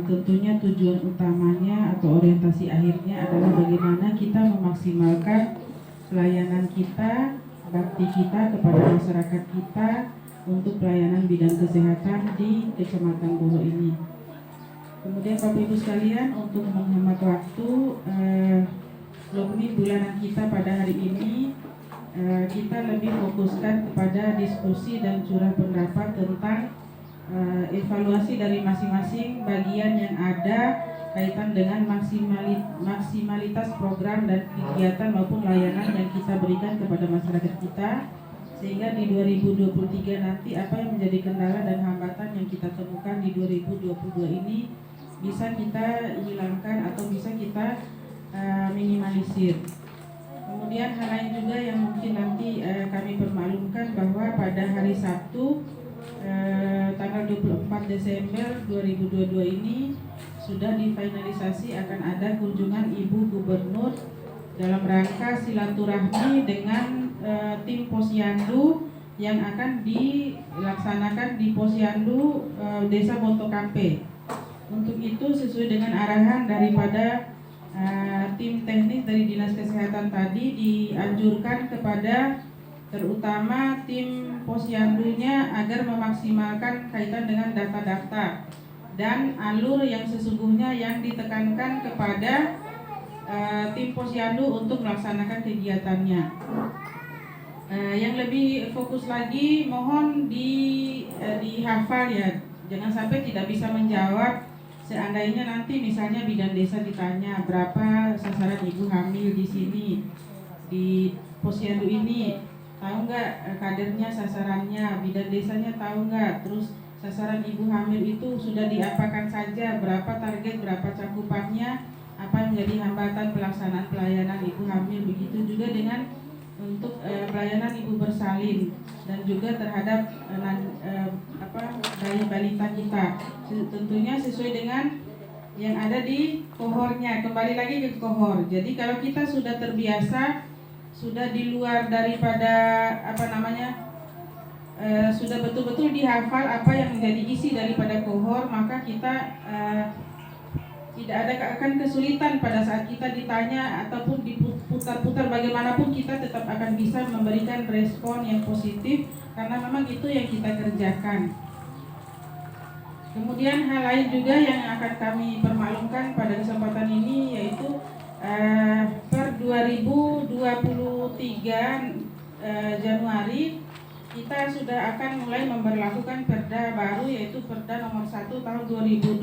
tentunya tujuan utamanya atau orientasi akhirnya adalah bagaimana kita memaksimalkan pelayanan kita, bakti kita kepada masyarakat kita untuk pelayanan bidang kesehatan di Kecamatan Bolo ini. Kemudian Bapak Ibu sekalian, untuk menghemat waktu, Lokmi bulanan kita pada hari ini kita lebih fokuskan kepada diskusi dan curah pendapat tentang evaluasi dari masing-masing bagian yang ada kaitan dengan maksimalitas program dan kegiatan maupun layanan yang kita berikan kepada masyarakat kita, sehingga di 2023 nanti apa yang menjadi kendala dan hambatan yang kita temukan di 2022 ini bisa kita hilangkan atau bisa kita minimalisir. Kemudian hal lain juga yang mungkin nanti kami permaklumkan bahwa pada hari Sabtu tanggal 24 Desember 2022 ini sudah difinalisasi akan ada kunjungan Ibu Gubernur dalam rangka silaturahmi dengan tim Posyandu yang akan dilaksanakan di Posyandu Desa Bontokampe. Untuk itu sesuai dengan arahan daripada tim teknis dari Dinas Kesehatan tadi, dianjurkan kepada terutama tim Posyandunya agar memaksimalkan kaitan dengan data-data dan alur yang sesungguhnya yang ditekankan kepada tim Posyandu untuk melaksanakan kegiatannya. Yang lebih fokus lagi mohon dihafal ya, jangan sampai tidak bisa menjawab. Seandainya nanti misalnya bidan desa ditanya berapa sasaran ibu hamil di sini di Posyandu ini, tahu nggak kadernya, sasarannya, bidan desanya tahu nggak, terus sasaran ibu hamil itu sudah diapakan saja, berapa target, berapa cakupannya, apa yang menjadi hambatan pelaksanaan pelayanan ibu hamil. Begitu juga dengan untuk pelayanan ibu bersalin dan juga terhadap bayi balita kita, tentunya sesuai dengan yang ada di kohornya. Kembali lagi ke kohor. Jadi kalau kita sudah terbiasa, sudah di luar daripada sudah betul-betul dihafal apa yang menjadi isi daripada kohor, maka kita tidak ada akan kesulitan pada saat kita ditanya ataupun diputar-putar bagaimanapun, kita tetap akan bisa memberikan respon yang positif karena memang itu yang kita kerjakan. Kemudian hal lain juga yang akan kami permaklumkan pada kesempatan ini yaitu per 2023 Januari kita sudah akan mulai memberlakukan Perda baru, yaitu Perda nomor 1 tahun 2022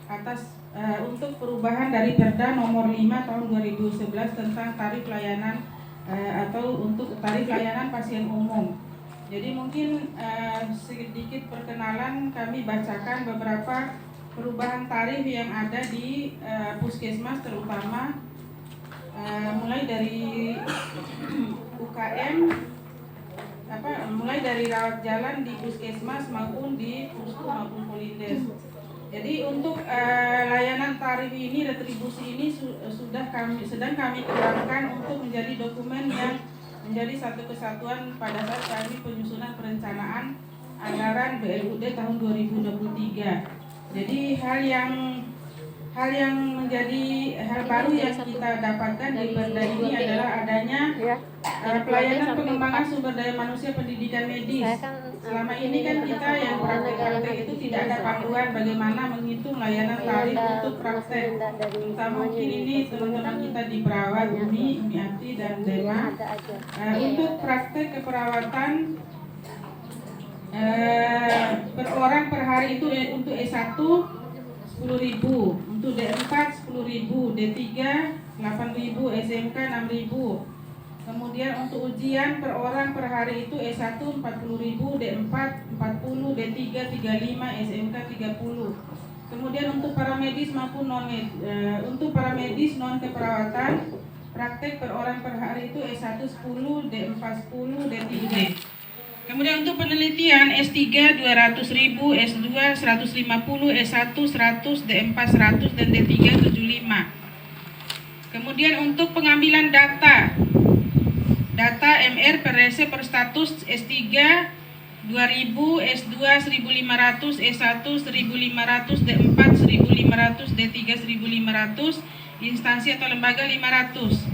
atas untuk perubahan dari Perda nomor 5 tahun 2011 tentang tarif layanan atau untuk tarif layanan pasien umum. Jadi mungkin sedikit perkenalan, kami bacakan beberapa perubahan tarif yang ada di puskesmas, terutama mulai dari UKM, mulai dari rawat jalan di puskesmas maupun di pustu maupun polindes. Jadi untuk layanan tarif ini, retribusi ini sedang kami kembangkan untuk menjadi dokumen yang menjadi satu kesatuan pada saat kami penyusunan perencanaan anggaran BLUD tahun 2023. Jadi hal yang menjadi hal baru yang kita dapatkan di Perda ini adalah adanya pelayanan pengembangan sumber daya manusia pendidikan medis. Selama ini kan kita yang praktek-praktek itu tidak ada panduan bagaimana menghitung layanan tarif untuk praktek. Terutama mungkin ini teman-teman kita di perawat, Umi Ati dan Dema. Untuk praktek keperawatan per orang per hari itu untuk S1 10.000, untuk D4 10.000, D3 8.000, SMK 6.000. Kemudian untuk ujian per orang per hari itu S1 40.000, D4 40, D3 35, SMK 30. Kemudian untuk paramedis maupun untuk paramedis non keperawatan praktek per orang per hari itu S1 10, D4 10, D3. Kemudian untuk penelitian S3 200.000, S2 150, S1 100, D4 100 dan D3 75. Kemudian untuk pengambilan data MR per rese per status S3 2.000, S2 1.500, S1 1.500, D4 1.500, D3 1.500, instansi atau lembaga 5.000.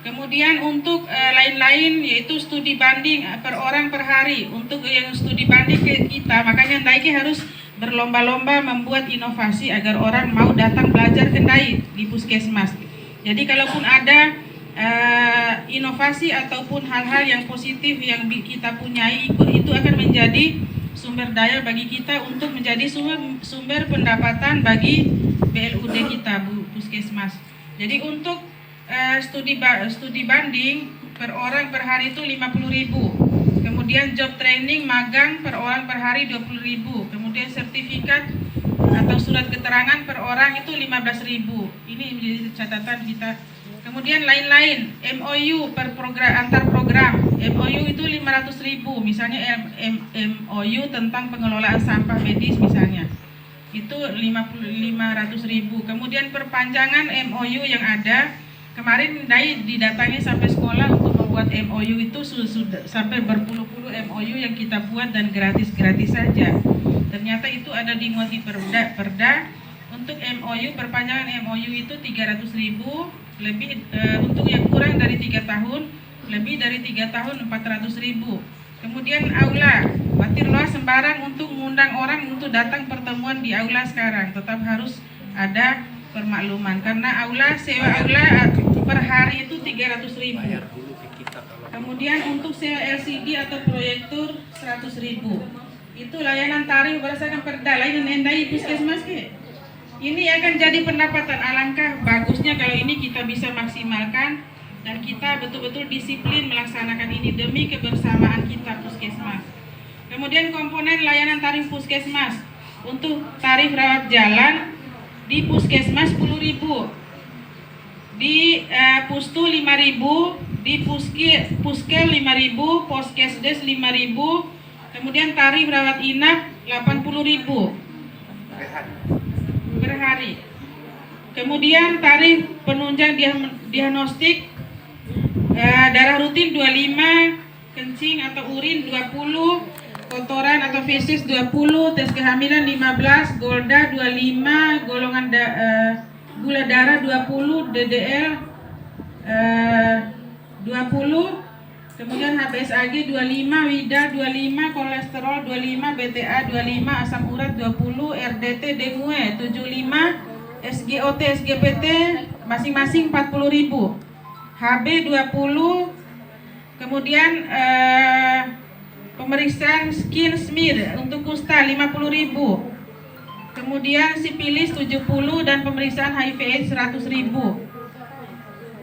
Kemudian untuk lain-lain yaitu studi banding per orang per hari. Untuk yang studi banding ke kita, makanya Ndaiki harus berlomba-lomba membuat inovasi agar orang mau datang belajar ke Ndai di puskesmas. Jadi kalaupun ada inovasi ataupun hal-hal yang positif yang kita punyai, itu akan menjadi sumber daya bagi kita untuk menjadi sumber pendapatan bagi BLUD kita, puskesmas. Jadi untuk studi banding per orang per hari itu 50.000. Kemudian job training magang per orang per hari 20.000. Kemudian sertifikat atau surat keterangan per orang itu 15.000. Ini menjadi catatan kita. Kemudian lain-lain, MOU per program antar program. MOU itu 500.000. Misalnya MOU tentang pengelolaan sampah medis misalnya. Itu 500.000. Kemudian perpanjangan MOU yang ada. Kemarin Ndai didatangi sampai sekolah untuk membuat MOU itu sudah sampai berpuluh-puluh MOU yang kita buat dan gratis-gratis saja. Ternyata itu ada dimuat di Perda. Untuk MOU perpanjangan MOU itu 300.000, lebih untuk yang kurang dari 3 tahun, lebih dari 3 tahun 400.000. Kemudian aula, Batir Loa sembarang untuk mengundang orang untuk datang pertemuan di aula sekarang, tetap harus ada permakluman karena sewa aula per hari itu 300.000. Kemudian untuk sewa LCD atau proyektor 100.000. Itu layanan tarif berdasarkan Perda. Layanan Ndai puskesmas ke. Ini akan jadi pendapatan. Alangkah bagusnya kalau ini kita bisa maksimalkan dan kita betul-betul disiplin melaksanakan ini demi kebersamaan kita puskesmas. Kemudian komponen layanan tarif puskesmas. Untuk tarif rawat jalan di puskesmas 10.000, di pustu 5.000, di puskel 5.000, poskesdes 5.000, kemudian tarif rawat inap 80.000 per hari. Kemudian tarif penunjang diagnostik darah rutin 25, kencing atau urin 20, kotoran atau fesis 20, tes kehamilan 15, golda 25, golongan gula darah 20, DDL 20, kemudian HBsAg 25, WIDA 25, kolesterol 25, BTA 25, asam urat 20, RDT dengue 75, SGOT SGPT masing-masing 40.000, HB 20, kemudian pemeriksaan skin smear untuk kusta 50.000, kemudian sipilis 70 dan pemeriksaan HIV/AIDS 100.000.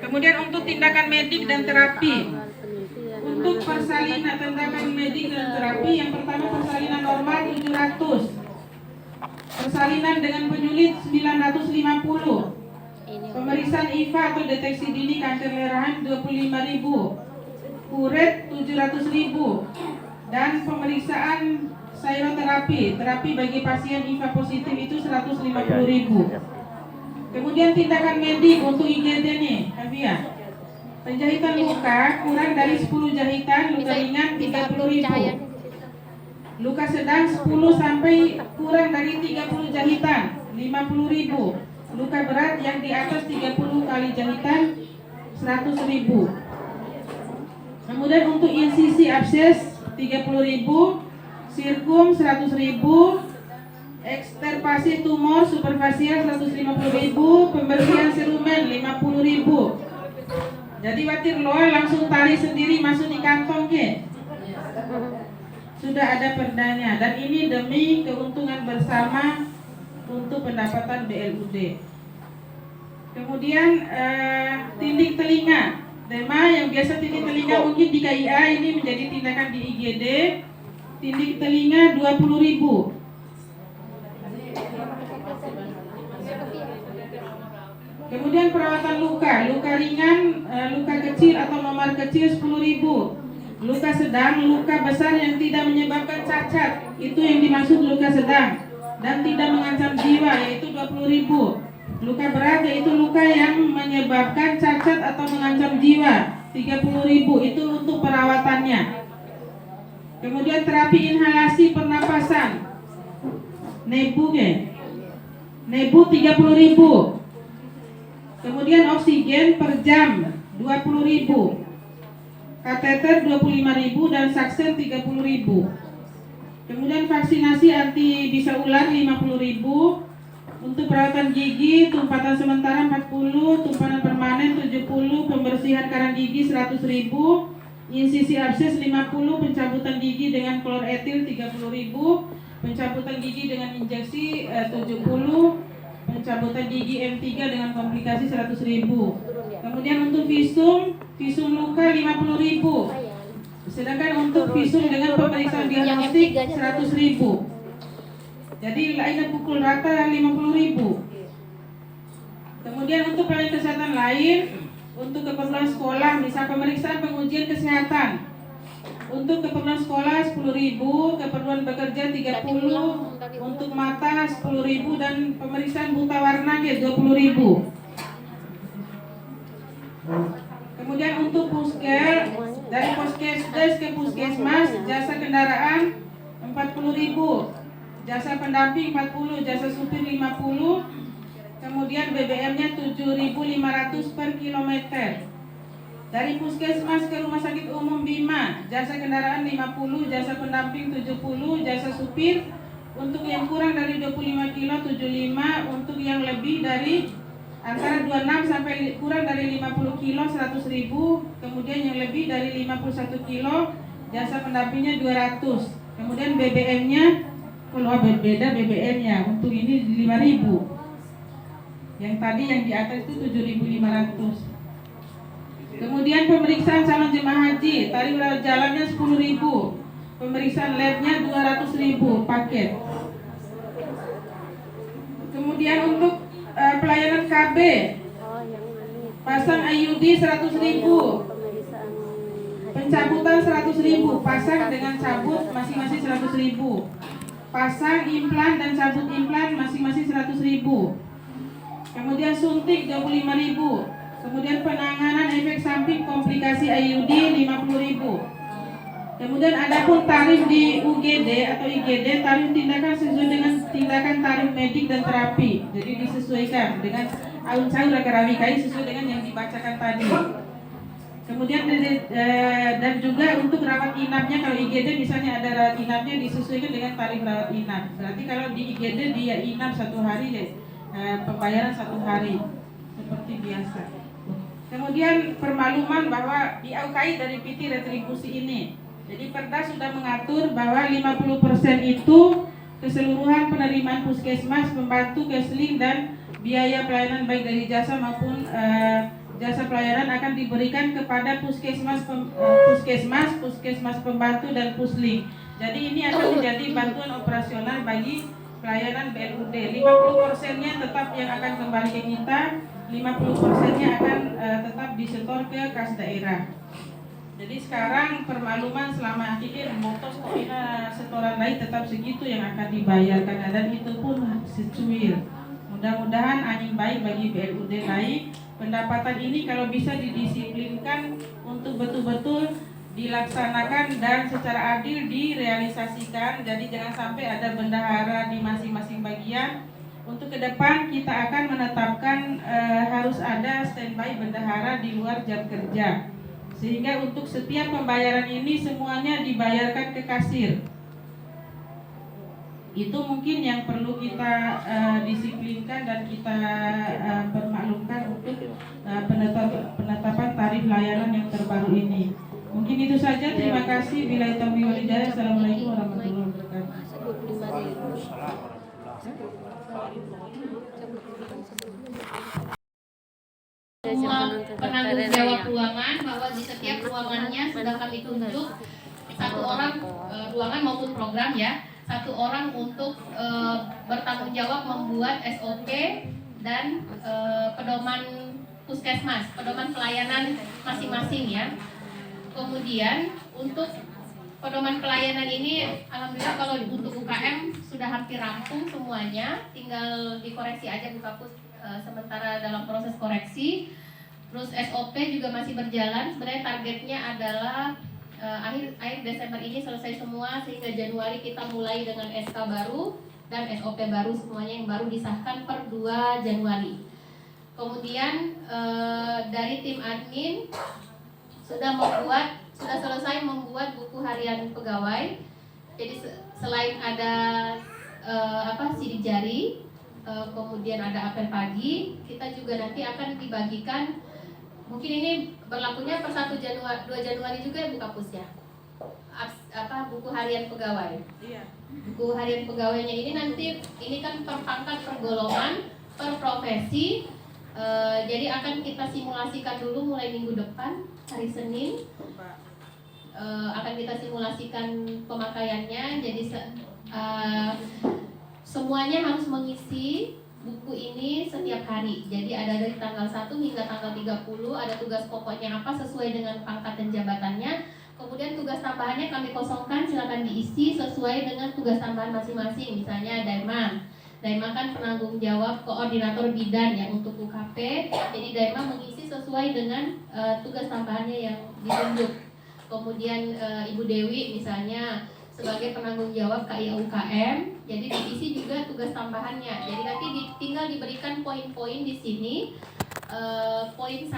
Kemudian untuk tindakan medik dan terapi, untuk persalinan tindakan medik dan terapi, yang pertama persalinan normal 700, persalinan dengan penyulit 950, pemeriksaan IVA atau deteksi dini kanker rahim 25.000, kuret 700.000, dan pemeriksaan sairoterapi, terapi bagi pasien IVA positif itu 150.000. Kemudian tindakan medik untuk IGD nih, Avia. Penjahitan luka kurang dari 10 jahitan, luka ringan 30.000. Luka sedang 10 sampai kurang dari 30 jahitan 50.000. Luka berat yang di atas 30 kali jahitan 100.000. Kemudian untuk insisi abses 30.000, sirkum 100.000, ekstirpasi tumor superfasial 150.000, pembersihan serumen 50.000. Jadi Batir Loa langsung tarik sendiri masuk di kantong ke. Sudah ada perdanya dan ini demi keuntungan bersama untuk pendapatan BLUD. Kemudian tindik telinga. Tema yang biasa tindik telinga mungkin di KIA ini menjadi tindakan di IGD. Tindik telinga 20.000. Kemudian perawatan luka, luka ringan, luka kecil atau memar kecil 10.000. Luka sedang, luka besar yang tidak menyebabkan cacat, itu yang dimaksud luka sedang, dan tidak mengancam jiwa, yaitu 20.000. Luka berat yaitu luka yang menyebabkan cacat atau mengancam jiwa, 30.000 itu untuk perawatannya. Kemudian terapi inhalasi pernapasan nebu 30.000. Kemudian oksigen per jam 20.000. Kateter 25.000 dan saksen 30.000. Kemudian vaksinasi anti bisa ular 50.000. Untuk perawatan gigi, tumpatan sementara 40, tumpahan permanen 70, pembersihan karang gigi 100.000, insisi abses 50, pencabutan gigi dengan klor etil 30.000, pencabutan gigi dengan injeksi 70, pencabutan gigi M3 dengan komplikasi 100.000. Kemudian untuk visum luka 50.000. Sedangkan untuk visum dengan pemeriksaan diagnostik 100.000. Jadi lainnya pukul rata 50.000. Kemudian untuk pelayanan kesehatan lain, untuk keperluan sekolah, misal pemeriksaan pengujian kesehatan. Untuk keperluan sekolah 10.000, keperluan bekerja 30, untuk mata 10.000 dan pemeriksaan buta warna 20.000. Kemudian untuk dari puskesdes ke puskesmas, jasa kendaraan 40.000. Jasa pendamping 40, jasa supir 50, kemudian BBM-nya 7.500 per kilometer. Dari puskesmas ke rumah sakit umum Bima, jasa kendaraan 50, jasa pendamping 70, jasa supir untuk yang kurang dari 25 kilo 75, untuk yang lebih dari antara 26 sampai kurang dari 50 kilo 100.000, kemudian yang lebih dari 51 kilo jasa pendampingnya 200. Kemudian BBM-nya kalau beda BBM-nya, untuk ini 5.000. Yang tadi yang di atas itu 7.500. Kemudian pemeriksaan calon jemaah haji, tarif rawat jalannya 10.000. Pemeriksaan labnya 200.000 paket. Kemudian untuk pelayanan KB, pasang IUD 100.000. Pencabutan 100.000, pasang dengan cabut masing-masing 100.000. Pasang implan dan cabut implan masing-masing 100.000. Kemudian suntik 25.000. Kemudian penanganan efek samping komplikasi IUD 50.000. Kemudian ada pun tarif di UGD atau IGD, tarif tindakan sesuai dengan tindakan tarif medik dan terapi. Jadi disesuaikan dengan alun caur akarawikai sesuai dengan yang dibacakan tadi. Kemudian dan juga untuk rawat inapnya, kalau IGD misalnya ada rawat inapnya disesuaikan dengan tarif rawat inap. Berarti kalau di IGD dia inap 1 hari, pembayaran 1 hari seperti biasa. Kemudian permakluman bahwa di AUKI dari PT retribusi ini. Jadi Perda sudah mengatur bahwa 50% itu keseluruhan penerimaan puskesmas, pembantu, kesling dan biaya pelayanan baik dari jasa maupun jasa pelayanan akan diberikan kepada puskesmas pembantu dan pusling. Jadi ini akan menjadi bantuan operasional bagi pelayanan BLUD. 50%-nya tetap yang akan kembali ke kita, 50%-nya akan tetap disetor ke kas daerah. Jadi sekarang permakluman selama akhir motos setoran lain tetap segitu yang akan dibayarkan, dan itu pun secuil. Mudah-mudahan angin baik bagi BLUD lain. Pendapatan ini kalau bisa didisiplinkan untuk betul-betul dilaksanakan dan secara adil direalisasikan. Jadi jangan sampai ada bendahara di masing-masing bagian. Untuk ke depan kita akan menetapkan harus ada standby bendahara di luar jam kerja, sehingga untuk setiap pembayaran ini semuanya dibayarkan ke kasir. Itu mungkin yang perlu kita disiplinkan dan kita permaklumkan untuk penetapan tarif layanan yang terbaru ini. Mungkin itu saja, terima kasih. Billahi taufiq wal hidayah. Assalamualaikum warahmatullahi wabarakatuh. Semua penanggung jawab ruangan bahwa di setiap ruangannya sudah kami tunjuk 1 orang ruangan maupun program ya, 1 orang untuk bertanggung jawab membuat SOP dan pedoman puskesmas, pedoman pelayanan masing-masing ya. Kemudian untuk pedoman pelayanan ini alhamdulillah kalau untuk UKM sudah hampir rampung semuanya, tinggal dikoreksi aja Bukapus sementara dalam proses koreksi. Terus SOP juga masih berjalan. Sebenarnya targetnya adalah akhir Desember ini selesai semua, sehingga Januari kita mulai dengan SK baru dan SOP baru, semuanya yang baru disahkan per 2 Januari. Kemudian dari tim admin sudah selesai membuat buku harian pegawai. Jadi selain ada sidik jari, kemudian ada apel pagi, kita juga nanti akan dibagikan. Mungkin ini berlakunya per 2 Januari juga ya Bu Kapus ya. Buku harian pegawai. Iya. Buku harian pegawainya ini nanti ini kan per pangkat, per golongan, per profesi. Jadi akan kita simulasikan dulu mulai minggu depan, hari Senin. Akan kita simulasikan pemakaiannya. Jadi semuanya harus mengisi buku ini setiap hari. Jadi ada dari tanggal 1 hingga tanggal 30, ada tugas pokoknya apa sesuai dengan pangkat dan jabatannya. Kemudian tugas tambahannya kami kosongkan, silakan diisi sesuai dengan tugas tambahan masing-masing. Misalnya Daima kan penanggung jawab koordinator bidan ya untuk UKP. Jadi Daima mengisi sesuai dengan tugas tambahannya yang ditunjuk. Kemudian Ibu Dewi misalnya sebagai penanggung jawab KIA UKM, jadi diisi juga tugas tambahannya. Jadi nanti tinggal diberikan poin-poin di sini. Poin 1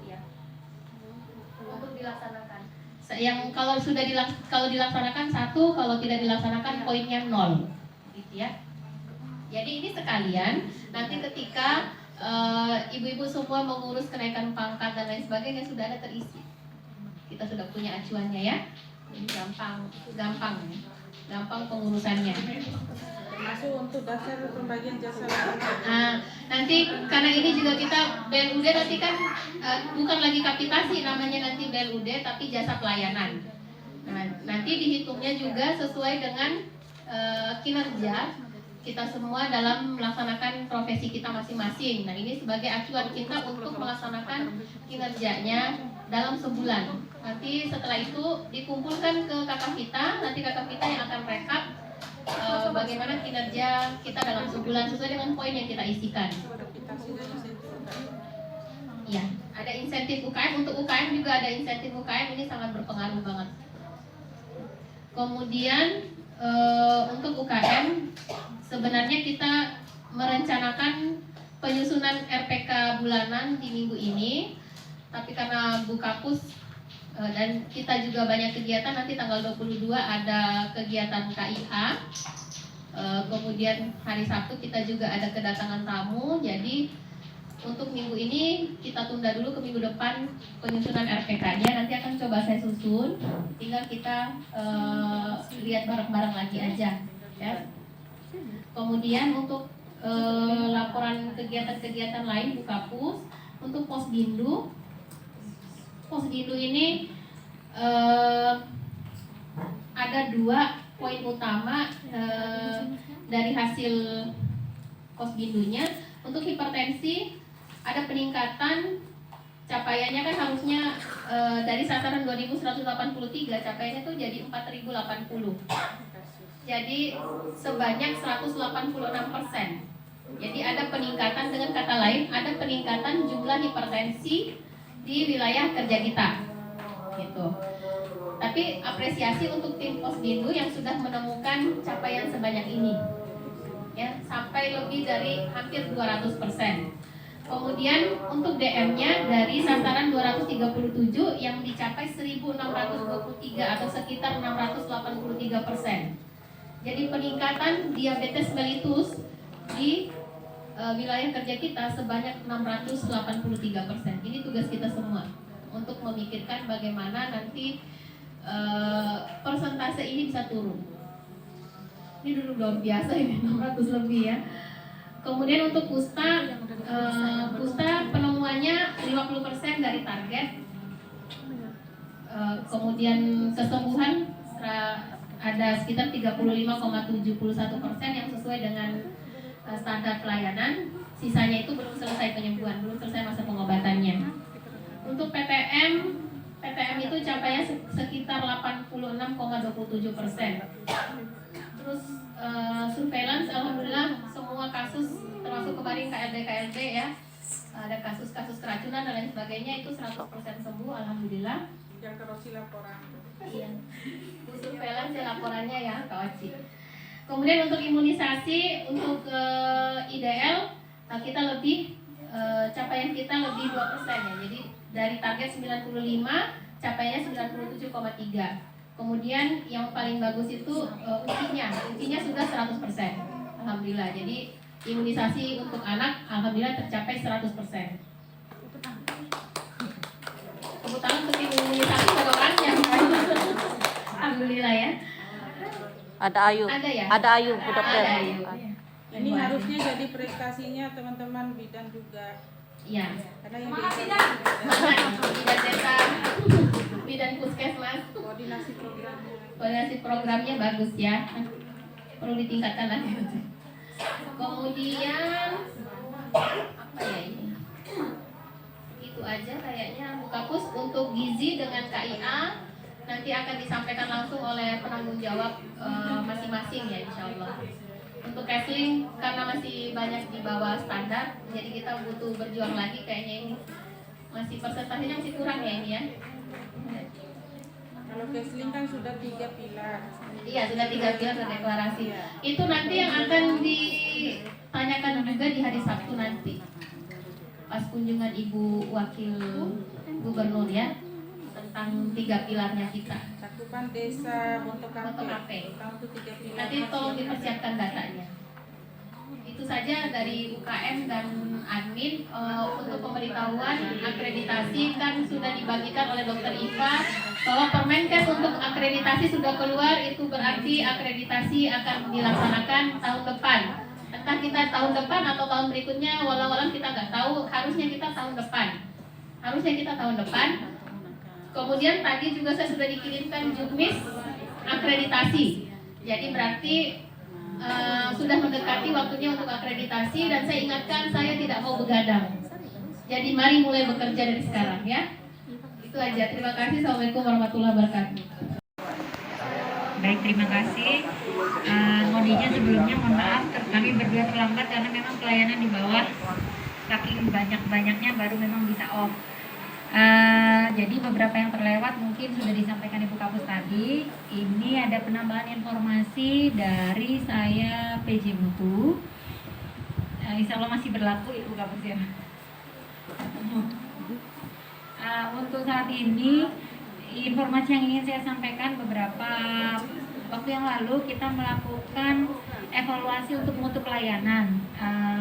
ya untuk dilaksanakan. Yang kalau dilaksanakan 1, kalau tidak dilaksanakan poinnya 0, gitu ya. Jadi ini sekalian nanti ketika ibu-ibu semua mengurus kenaikan pangkat dan lain sebagainya sudah ada terisi. Kita sudah punya acuannya ya. Jadi gampang pengurusannya. Masuk untuk dasar pembagian jasa. Nanti karena ini juga kita BLUD nanti kan bukan lagi kapitasi namanya nanti BLUD tapi jasa pelayanan. Nah, nanti dihitungnya juga sesuai dengan kinerja kita semua dalam melaksanakan profesi kita masing-masing. Nah, ini sebagai acuan kita untuk melaksanakan kinerjanya dalam sebulan. Nanti setelah itu dikumpulkan ke kakak kita, nanti kakak kita yang akan rekap bagaimana kinerja kita dalam sebulan sesuai dengan poin yang kita isikan. Ya, ada insentif UKM. Untuk UKM juga ada insentif UKM, ini sangat berpengaruh banget. Kemudian untuk UKM sebenarnya kita merencanakan penyusunan RPK bulanan di minggu ini, tapi karena Bu Kapus dan kita juga banyak kegiatan, nanti tanggal 22 ada kegiatan KIA, kemudian hari Sabtu kita juga ada kedatangan tamu. Jadi untuk minggu ini kita tunda dulu ke minggu depan penyusunan RPK-nya. Nanti akan coba saya susun, tinggal kita lihat bareng-bareng lagi aja ya. Kemudian untuk laporan kegiatan-kegiatan lain Bu Kapus, untuk Posbindu ini ada 2 poin utama dari hasil Posbindunya. Untuk hipertensi ada peningkatan, capaiannya kan harusnya dari sasaran 2183 capaiannya tuh jadi 4080. Jadi sebanyak 186%. Jadi ada peningkatan, dengan kata lain ada peningkatan jumlah hipertensi di wilayah kerja kita, gitu. Tapi apresiasi untuk tim Posbindu yang sudah menemukan capaian sebanyak ini, ya, sampai lebih dari hampir 200%. Kemudian untuk DM-nya dari sasaran 237 yang dicapai 1623 atau sekitar 683%. Jadi peningkatan diabetes mellitus di wilayah kerja kita sebanyak 683%. Ini tugas kita semua untuk memikirkan bagaimana nanti persentase ini bisa turun. Ini dulu luar biasa ini 600 lebih ya. Kemudian untuk Pusta penemuannya 50% dari target. Kemudian kesembuhan ada sekitar 35,71% yang sesuai dengan standar pelayanan. Sisanya itu belum selesai penyembuhan, belum selesai masa pengobatannya. Untuk PTM itu capainya sekitar 86,27%. Terus surveillance alhamdulillah semua kasus termasuk kemarin KLB ya, ada kasus-kasus keracunan dan lain sebagainya, itu 100% sembuh, alhamdulillah. Yang Rosi laporan. Iya, Bu surveillance ya laporannya ya Kak Oci. Kemudian untuk imunisasi, untuk IDL, kita lebih, capaian kita lebih 2% ya. Jadi dari target 95, capaiannya 97,3. Kemudian yang paling bagus itu ujinya sudah 100%. Alhamdulillah. Jadi imunisasi untuk anak alhamdulillah tercapai 100%. Tepuk tangan untuk imunisasi bagaimana? Alhamdulillah ya. Ada Ayu. Ada ya? Ada Ayu, budak Ada Ayu. Ini harusnya jadi prestasinya teman-teman bidan juga. Iya. Karena yang Bidan desa, bidan puskesmas. Koordinasi programnya bagus ya. Perlu ditingkatkan lagi. Kemudian apa ya ini? Itu aja kayaknya Bu Kapus. Untuk gizi dengan KIA nanti akan disampaikan langsung oleh penanggung jawab masing-masing ya insya Allah. Untuk Kesling karena masih banyak di bawah standar, jadi kita butuh berjuang lagi kayaknya ini. Masih persentasenya masih kurang ya ini ya. Kalau Kesling kan sudah 3 pilar. Iya, sudah 3 pilar deklarasi. Itu nanti yang akan ditanyakan juga di hari Sabtu nanti. Pas kunjungan Ibu Wakil Gubernur ya, tentang 3 pilarnya kita. Cakupan desa Bontokape. Untuk 3 pilar. Nanti tolong dipersiapkan datanya. Itu saja dari UKM dan admin. Untuk pemberitahuan akreditasi kan sudah dibagikan oleh Dr. Iva bahwa Permenkes untuk akreditasi sudah keluar. Itu berarti akreditasi akan dilaksanakan tahun depan. Entah kita tahun depan atau tahun berikutnya, walau-walau kita nggak tahu. Harusnya kita tahun depan. Kemudian tadi juga saya sudah dikirimkan juknis akreditasi. Jadi berarti sudah mendekati waktunya untuk akreditasi, dan saya ingatkan saya tidak mau begadang. Jadi mari mulai bekerja dari sekarang ya. Itu aja. Terima kasih. Assalamualaikum warahmatullahi wabarakatuh. Baik, terima kasih. Mohon izin sebelumnya, mohon maaf kami berdua terlambat karena memang pelayanan di bawah saking banyak-banyaknya baru memang bisa off. Jadi beberapa yang terlewat mungkin sudah disampaikan Ibu Kapus tadi. Ini ada penambahan informasi dari saya PJ Mutu. Insya Allah masih berlaku Ibu Kapus ya. Untuk saat ini informasi yang ingin saya sampaikan, beberapa waktu yang lalu kita melakukan evaluasi untuk mutu pelayanan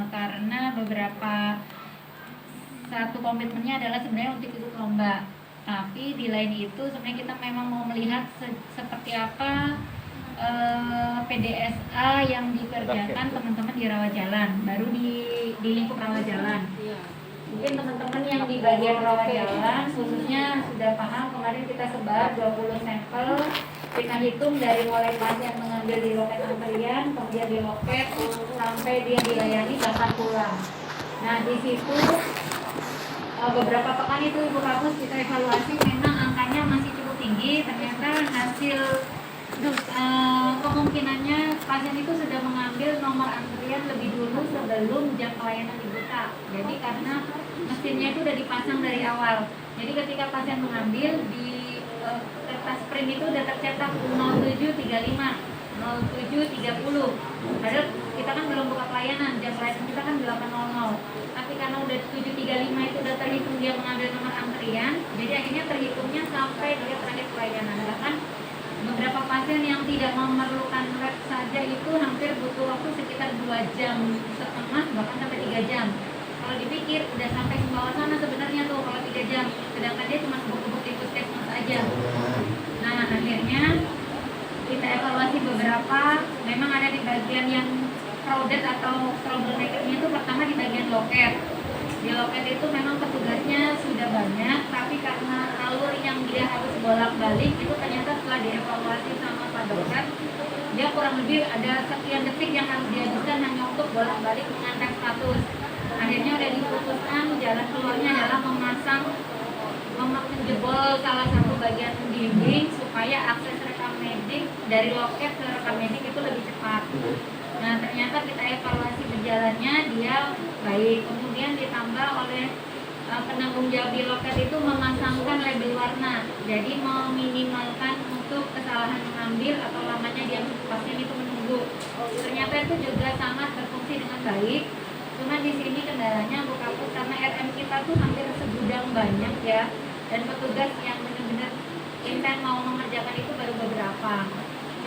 karena beberapa satu komitmennya adalah sebenarnya untuk ikut lomba, tapi di lain itu sebenarnya kita memang mau melihat seperti apa PDSA yang dikerjakan teman-teman di rawat jalan, baru di lingkup rawat jalan. Mungkin teman-teman yang di bagian rawat jalan khususnya sudah paham, kemarin kita sebar 20 sampel, kita hitung dari mulai pasien mengambil di loket antrian, kemudian di loket sampai dia dilayani bahkan pulang. Nah di situ beberapa pekan itu Ibu Kapus kita evaluasi, memang angkanya masih cukup tinggi. Ternyata hasil kemungkinannya pasien itu sudah mengambil nomor antrian lebih dulu sebelum jam pelayanan dibuka. Jadi karena mesinnya itu sudah dipasang dari awal. Jadi ketika pasien mengambil di kertas print itu sudah tercetak 0735, 0730. Padahal kita kan belum buka pelayanan, jam pelayanan kita kan 8.00. Tapi karena udah 735 itu udah terhitung dia mengambil nomor antrian, jadi akhirnya terhitungnya sampai dia terakhir pelayanan. Bahkan beberapa pasien yang tidak memerlukan web saja itu hampir butuh waktu sekitar 2,5 jam, bahkan sampai 3 jam. Kalau dipikir udah sampai bawah sana sebenarnya tuh kalau 3 jam, sedangkan dia cuma gebuk-gebuk di puskesmas aja. Nah akhirnya kita evaluasi beberapa, memang ada di bagian yang crowded atau troublemaker-nya itu pertama di bagian loket. Di loket itu memang petugasnya sudah banyak, tapi karena alur yang dia harus bolak-balik itu ternyata setelah dievaluasi sama Pak Dokter, dia kurang lebih ada sekian detik yang harus dihabiskan hanya untuk bolak-balik mengantar status. Akhirnya udah diputuskan jalan keluarnya adalah menjebol salah satu bagian dinding supaya akses rekam medik dari loket ke rekam medik itu lebih cepat. Nah ternyata kita evaluasi berjalannya dia baik. Kemudian ditambah oleh penanggung jawab di loket itu memasangkan label warna, jadi meminimalkan untuk kesalahan mengambil atau lamanya dia pasien itu menunggu. Ternyata itu juga sangat berfungsi dengan baik. Cuma di sini kendalanya Bu Kapus karena RM kita tuh hampir segudang banyak ya, dan petugas yang benar-benar intent mau mengerjakan itu baru beberapa.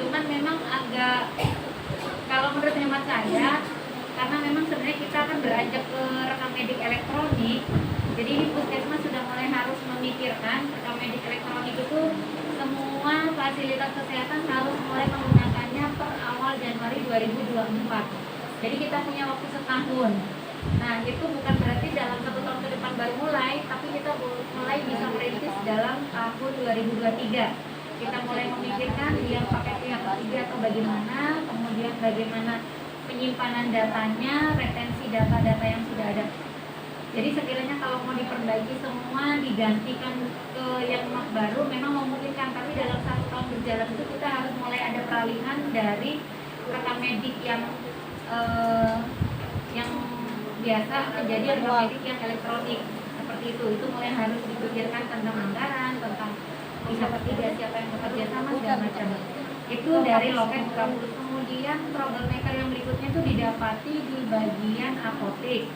Cuman memang agak, kalau menurut hemat saya, karena memang sebenarnya kita akan beranjak ke rekam medik elektronik, jadi di puskesmas sudah mulai harus memikirkan rekam medik elektronik itu semua fasilitas kesehatan harus mulai menggunakannya per awal Januari 2024. Jadi kita punya waktu setahun. Nah itu bukan berarti dalam 1 tahun ke depan baru mulai, tapi kita mulai bisa merintis dalam tahun 2023. Kita mulai memikirkan dia pakai pihak ketiga atau bagaimana, kemudian bagaimana penyimpanan datanya, retensi data-data yang sudah ada. Jadi sekiranya kalau mau diperbaiki semua, digantikan ke yang baru memang memungkinkan, tapi dalam 1 tahun berjalan itu kita harus mulai ada peralihan dari rekam medik yang biasa menjadi rekam medik yang elektronik seperti itu. Itu mulai harus dipikirkan tentang anggaran, tentang pihak ketiga siapa yang bekerja sama segala macam. Itu dari loket kampus. Kemudian troublemaker yang berikutnya itu didapati di bagian apotek.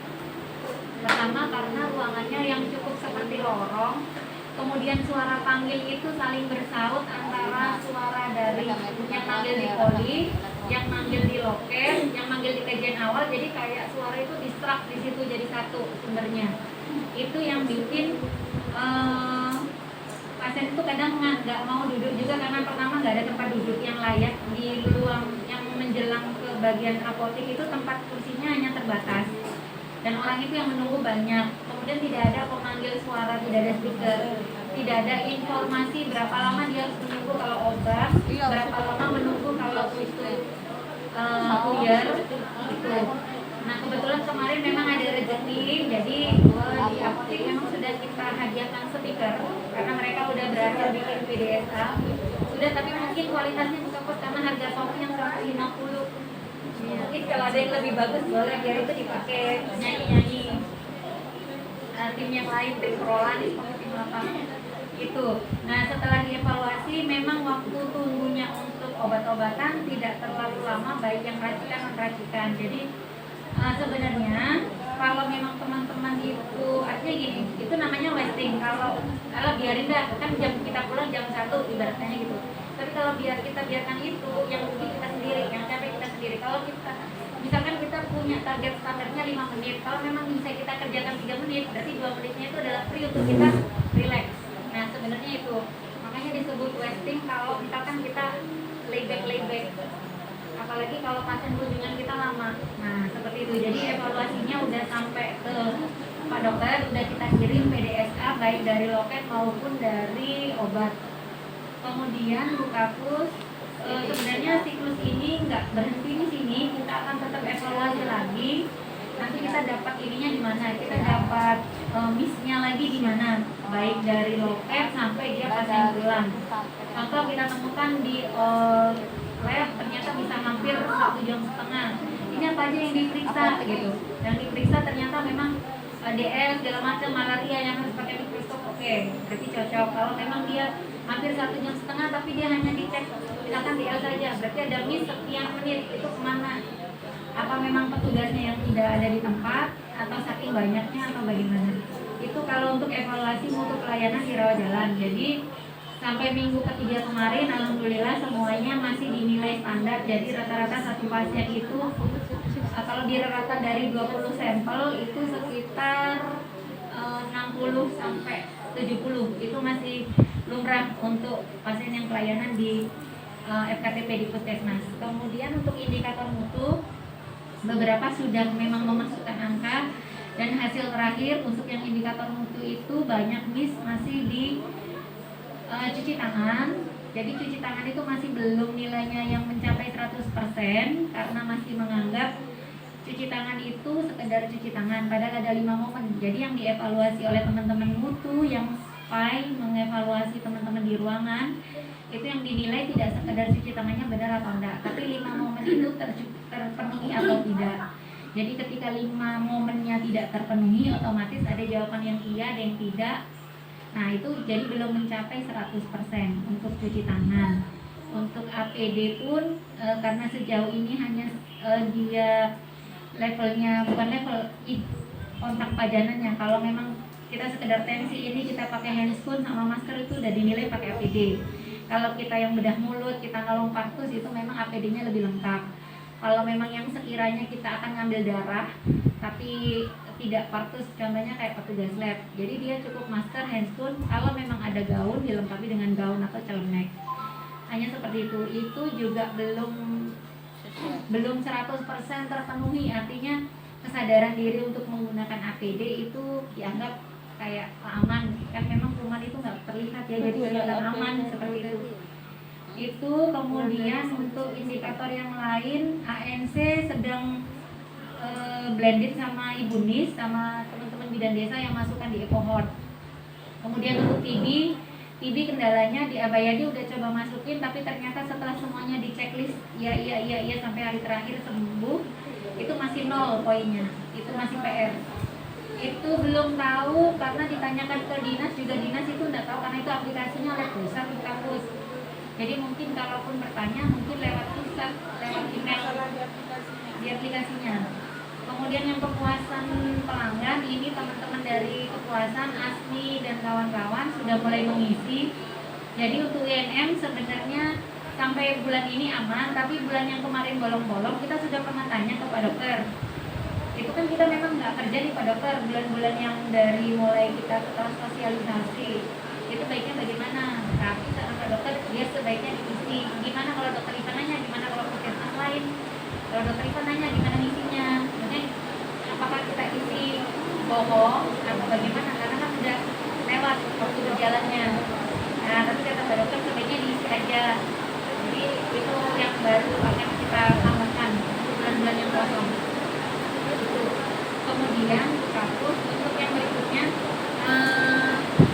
Pertama karena ruangannya yang cukup seperti lorong, kemudian suara panggil itu saling bersaut antara suara dari yang manggil di poli, yang manggil di loket, yang manggil di kajian awal, jadi kayak suara itu distract di situ jadi satu sumbernya. Itu yang bikin pasien itu kadang nggak mau duduk juga karena pertama nggak ada tempat duduk yang layak di ruang yang menjelang ke bagian apotek itu tempat kursinya hanya terbatas. Dan orang itu yang menunggu banyak, kemudian tidak ada pemanggil suara, tidak ada speaker, tidak ada informasi berapa lama dia harus menunggu kalau obat, berapa lama menunggu kalau itu puyer gitu. Nah kebetulan kemarin memang ada rezeki, jadi di apotek memang sudah kita hadiahkan speaker karena mereka udah berhasil bikin PDSA sudah, tapi mungkin kualitasnya bukan karena harga Shopee yang 150. Mungkin kalau ada yang lebih bagus boleh biar itu dipakai nyanyi-nyanyi tim yang lain, tim Roland, tim apa itu. Nah setelah dievaluasi memang waktu tunggunya untuk obat-obatan tidak terlalu lama baik yang racikan non racikan. Jadi sebenarnya kalau memang teman-teman itu artinya gini, itu namanya wasting. Kalau biarin dah, kan jam kita pulang jam 1 ibaratnya gitu. Tapi kalau kita biarkan itu, yang rugi kita sendiri, yang capek kita sendiri. Kalau kita, misalkan kita punya target standarnya 5 menit, kalau memang bisa kita kerjakan 3 menit, berarti 2 menitnya itu adalah free untuk kita relax. Nah sebenarnya itu, makanya disebut wasting kalau misalkan kita layback. Apalagi kalau pasien kunjungan kita lama. Nah seperti itu, jadi evaluasinya udah sampai ke Pak Dokter, udah kita kirim PDSA baik dari loket maupun dari obat. Kemudian Bu Kapus, sebenarnya siklus ini nggak berhenti di sini, kita akan tetap evaluasi lagi. Nanti kita dapat ininya di mana, kita dapat miss-nya lagi di mana, baik dari loket sampai dia pasien pulang. Contoh kita temukan di lab ternyata bisa hampir 1,5 jam. Ini apa aja yang diperiksa gitu? Yang diperiksa ternyata memang DS segala macam, malaria yang harus pakai mikroskop, oke, berarti cocok. Kalau memang dia hampir 1,5 jam tapi dia hanya dicek misalkan DL saja, berarti ada miss sekian menit, itu kemana? Apa memang petugasnya yang tidak ada di tempat atau saking banyaknya atau bagaimana? Itu kalau untuk evaluasi mutu pelayanan di rawat jalan. Jadi sampai minggu ketiga kemarin alhamdulillah semuanya masih dinilai standar. Jadi rata-rata satu pasien itu kalau dirata dari 20 sampel itu sekitar 60 sampai 70 itu masih lumrah untuk pasien yang pelayanan di FKTP di puskesmas. Kemudian untuk indikator mutu beberapa sudah memang memasukkan angka, dan hasil terakhir untuk yang indikator mutu itu banyak miss masih di cuci tangan. Jadi cuci tangan itu masih belum nilainya yang mencapai 100% karena masih menganggap cuci tangan itu sekedar cuci tangan, padahal ada 5 momen. Jadi yang dievaluasi oleh teman-teman mutu yang mencapai mengevaluasi teman-teman di ruangan, itu yang dinilai tidak sekedar cuci tangannya benar atau enggak, tapi 5 momen itu terpenuhi atau tidak. Jadi ketika 5 momennya tidak terpenuhi, otomatis ada jawaban yang iya, ada yang tidak. Nah itu jadi belum mencapai 100% untuk cuci tangan. Untuk APD pun karena sejauh ini hanya dia levelnya bukan level kontak pajanannya. Kalau memang kita sekedar tensi ini kita pakai handscoon sama masker itu udah dinilai pakai APD. Kalau kita yang bedah mulut, kita nolong partus itu memang APD-nya lebih lengkap. Kalau memang yang sekiranya kita akan ngambil darah tapi tidak partus, contohnya kayak petugas lab, jadi dia cukup masker, handscoon. Kalau memang ada gaun dilengkapi dengan gaun atau celemek. Hanya seperti itu juga belum 100% terpenuhi. Artinya kesadaran diri untuk menggunakan APD itu dianggap kayak aman, kan memang kuman itu nggak terlihat ya, jadi kelihatan aman seperti itu. Itu kemudian untuk indikator yang lain, ANC sedang blended sama Ibu Nis sama teman-teman bidan desa yang masukkan di EcoHort. Kemudian untuk TB kendalanya di Abayadi udah coba masukin, tapi ternyata setelah semuanya di checklist ya sampai hari terakhir sembuh, itu masih 0 poinnya, itu masih PR. Itu belum tahu karena ditanyakan ke dinas juga, dinas itu enggak tahu karena itu aplikasinya oleh pusat di kampus. Jadi mungkin kalaupun bertanya mungkin lewat pusat, lewat email di aplikasinya. Kemudian yang kepuasan pelanggan ini teman-teman dari kepuasan Asmi dan kawan-kawan sudah mulai mengisi. Jadi untuk UNM sebenarnya sampai bulan ini aman, tapi bulan yang kemarin bolong-bolong kita sudah pernah tanya ke Pak Dokter. Itu kan kita memang nggak kerja di Pak Dokter, bulan-bulan yang dari mulai kita setelah sosialisasi itu baiknya bagaimana. Tapi saran Pak Dokter dia sebaiknya diisi. Gimana kalau Dokter Ivan nanya, gimana kalau puskesmas lain, kalau Dokter Ivan nanya gimana ngisinya, maksudnya apakah kita isi bohong atau bagaimana, karena kan udah lewat waktu berjalannya. Nah tapi kata Pak Dokter sebaiknya diisi aja. Jadi itu yang baru akan kita tambahkan untuk bulan-bulan yang kosong. Kemudian kasus untuk yang berikutnya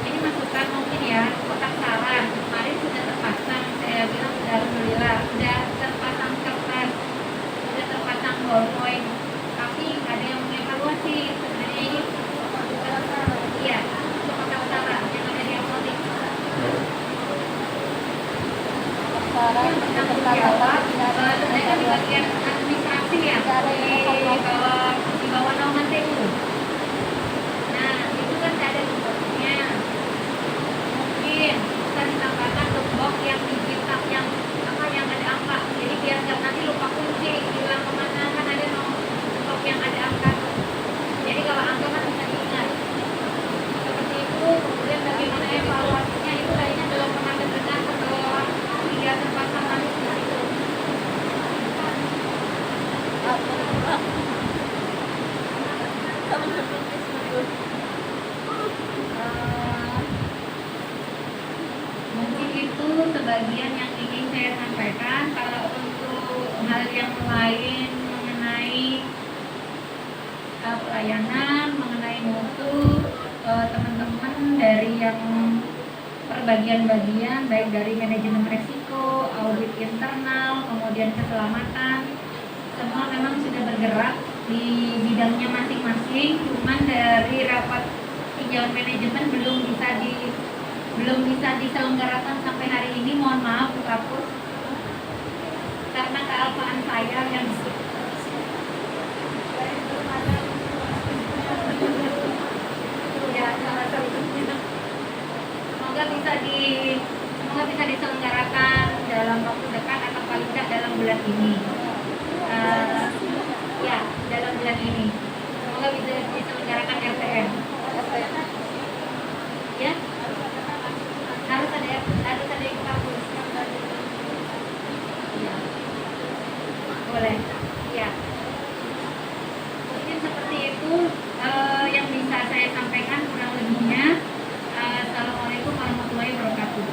ini masukan mungkin ya, kotak saran kemarin sudah terpasang, saya bilang sudah alhamdulillah sudah terpasang kertas, sudah terpasang ballpoint, tapi ada yang mengevaluasi sebenarnya ini iya untuk kotak saran yang ada di apotek tanggung jawab sebenarnya di bagian administrasi ya, di bawah naungan TU. Nah itu kan ada tugasnya, mungkin bisa ditambahkan box yang digital yang ada angka, jadi biar nggak nanti lupa kunci hilang kemana, kan ada box yang ada angka, jadi kalau angka kan bisa diingat seperti itu. Kemudian bagaimana evaluasinya itu kayaknya belum pernah dengar setelah hingga terpasang nanti itu. Mungkin itu sebagian yang ingin saya sampaikan. Kalau untuk hal yang lain mengenai pelayanan, mengenai mutu, teman-teman dari yang perbagian-bagian baik dari manajemen resiko, audit internal, kemudian keselamatan, semua memang sudah bergerak di bidangnya masing-masing. Cuman dari rapat tinjauan manajemen belum bisa diselenggarakan sampai hari ini. Mohon maaf Bu Kapus, karena kealpaan saya yang ya salah satunya. Semoga bisa diselenggarakan dalam waktu dekat atau paling tidak dalam bulan ini. Ya, dalam bulan ini. Semoga bisa diselenggarakan RTM. Ya, harus ada yang kampus. Ya. Boleh. Ya. Mungkin seperti itu yang bisa saya sampaikan kurang lebihnya. Assalamualaikum warahmatullahi wabarakatuh.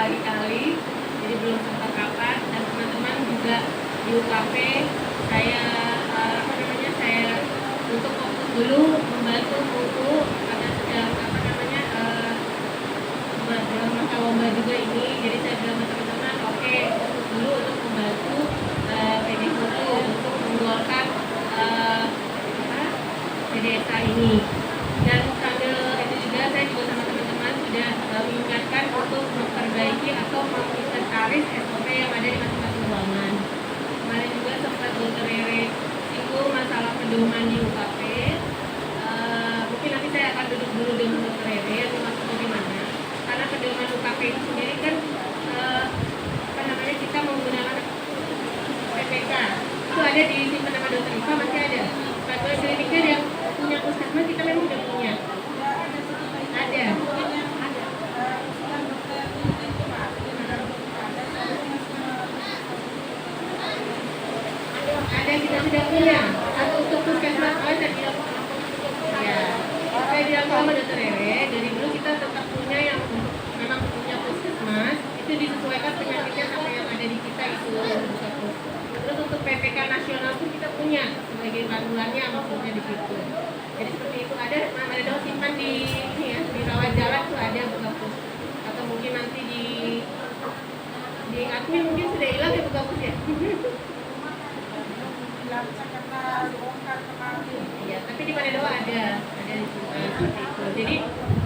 berkali-kali, jadi belum sempat kapan. Dan teman-teman juga di UKP saya saya untuk fokus dulu membantu buku ada dalam masa lomba juga ini. Jadi saya bilang sama teman-teman, oke, fokus dulu untuk membantu PD Foto untuk mengeluarkan PDSA ini. Dan sambil itu juga saya juga sama teman-teman sudah mengingatkan untuk memperbaiki atau menginventaris SOP yang ada di masing-masing ruangan. Kemarin juga sempat Dr. Rere singgung masalah pedoman di UKP. Mungkin nanti saya akan duduk dulu dengan Dr. Rere yang maksudnya gimana. Karena pedoman UKP itu sendiri kan kita menggunakan PPK. Itu ada di simpan nama Dr. Iva, masih ada. Panduan kliniknya yang punya puskesmas kita memang sudah punya. Ada. Ada kita sudah punya. Satu untuk puskesmas saya bilang. Ya, saya bilang sama Dr. Rere, dari dulu kita tetap punya yang memang punya puskesmas. Itu disesuaikan penyakitnya sama yang ada di kita itu. Terus untuk PPK nasional pun kita punya sebagai panduannya maksudnya di situ. Jadi seperti itu ada simpan di ini ya, di rawat jalan tuh ada Bukapus. Atau mungkin nanti di admin mungkin sudah hilang ya Bukapus ya. Ya, tapi di Manado ada disimpan seperti itu. Jadi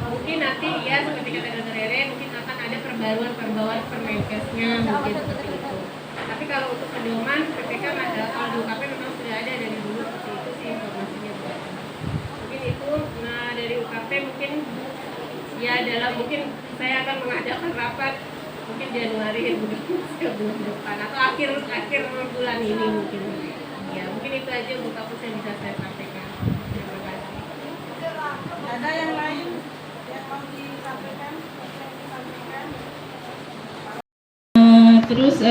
mungkin nanti ya seperti kata Dr. Rere mungkin akan ada perbaruan Permenkesnya mungkin seperti itu. Tapi kalau untuk pedoman PPK kalau di UKP memang sudah ada dari dulu seperti itu sih informasinya buat. Mungkin itu dari UKP mungkin ya mungkin saya akan mengadakan rapat mungkin Januari bulan depan atau akhir bulan ini mungkin. Ya mungkin itu aja UKP yang bisa saya sampaikan. Terima kasih. Ada yang lain yang mau disampaikan? Terus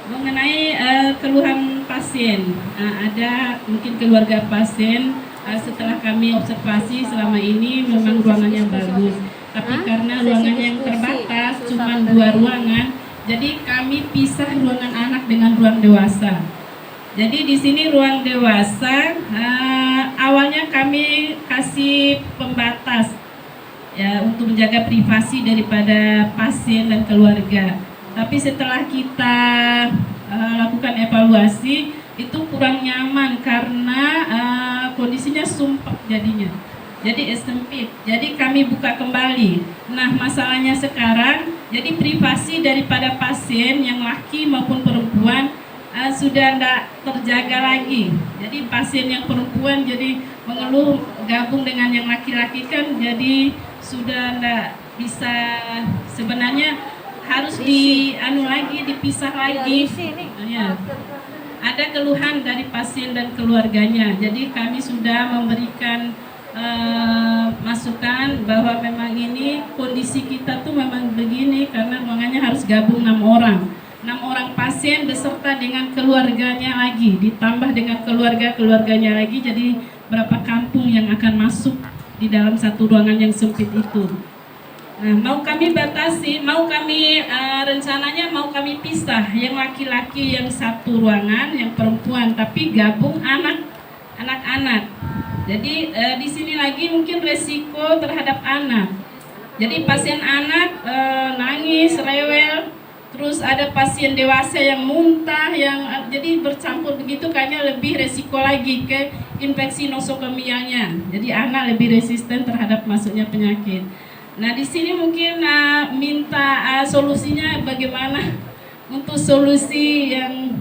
mengenai keluhan pasien, ada mungkin keluarga pasien setelah kami observasi selama ini memang ruangannya bagus, tapi karena ruangannya yang terbatas cuma 2 ruangan, jadi kami pisah ruangan anak dengan ruang dewasa. Jadi di sini ruang dewasa awalnya kami kasih pembatas ya untuk menjaga privasi daripada pasien dan keluarga. Tapi setelah kita lakukan evaluasi itu kurang nyaman karena kondisinya sumpek jadinya. Jadi sempit. Jadi kami buka kembali. Nah, masalahnya sekarang jadi privasi daripada pasien yang laki maupun perempuan sudah tidak terjaga lagi. Jadi pasien yang perempuan jadi mengeluh gabung dengan yang laki-laki kan jadi sudah tidak bisa, sebenarnya harus dipisah lagi. Ya. Ada keluhan dari pasien dan keluarganya. Jadi kami sudah memberikan masukan bahwa memang ini kondisi kita tuh memang begini karena ruangannya harus gabung 6 orang. 6 orang pasien beserta dengan keluarganya lagi, ditambah dengan keluarganya lagi, jadi berapa kampung yang akan masuk di dalam satu ruangan yang sempit itu. Nah, mau kami batasi, rencananya mau kami pisah, yang laki-laki yang satu ruangan, yang perempuan, tapi gabung anak-anak. Jadi di sini lagi mungkin resiko terhadap anak. Jadi pasien anak nangis, rewel. Terus ada pasien dewasa yang muntah, yang jadi bercampur begitu kayaknya lebih resiko lagi ke infeksi nosokomianya. Jadi anak lebih resisten terhadap masuknya penyakit. Nah di sini mungkin minta solusinya bagaimana untuk solusi yang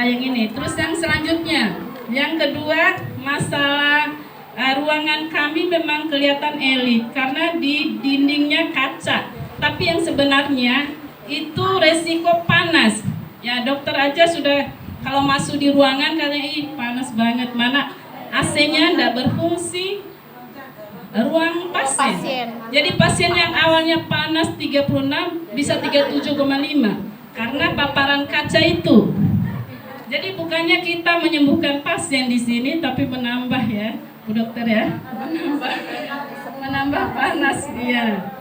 ini. Terus yang selanjutnya, yang kedua masalah ruangan kami memang kelihatan elit karena di dindingnya kaca. Tapi yang sebenarnya itu resiko panas. Ya dokter aja sudah kalau masuk di ruangan katanya panas banget, mana AC-nya tidak berfungsi. Ruang pasien. Jadi pasien yang awalnya panas 36 bisa 37,5 karena paparan kaca itu. Jadi bukannya kita menyembuhkan pasien di sini tapi menambah ya, Bu Dokter ya. Menambah panas ya.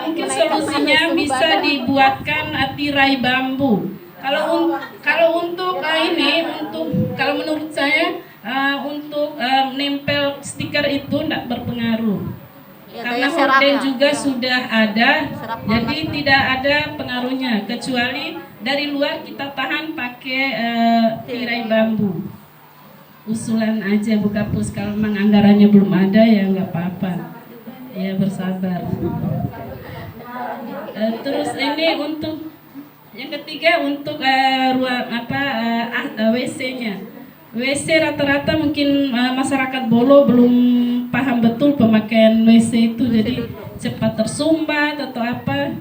Mungkin solusinya bisa dibuatkan tirai bambu. Kalau untuk kalau menurut saya untuk nempel stiker itu tidak berpengaruh. Ya, Karena kayak serap horden ya. juga sudah ada, Serap jadi panas. tidak ada pengaruhnya kecuali dari luar kita tahan pakai tirai bambu. Usulan aja Bu Kapus, kalau memang anggarannya belum ada ya nggak apa-apa. Ya bersabar. Terus ini untuk yang ketiga untuk ruang WC-nya. WC rata-rata mungkin masyarakat Bolo belum paham betul pemakaian WC itu, jadi cepat tersumbat atau apa,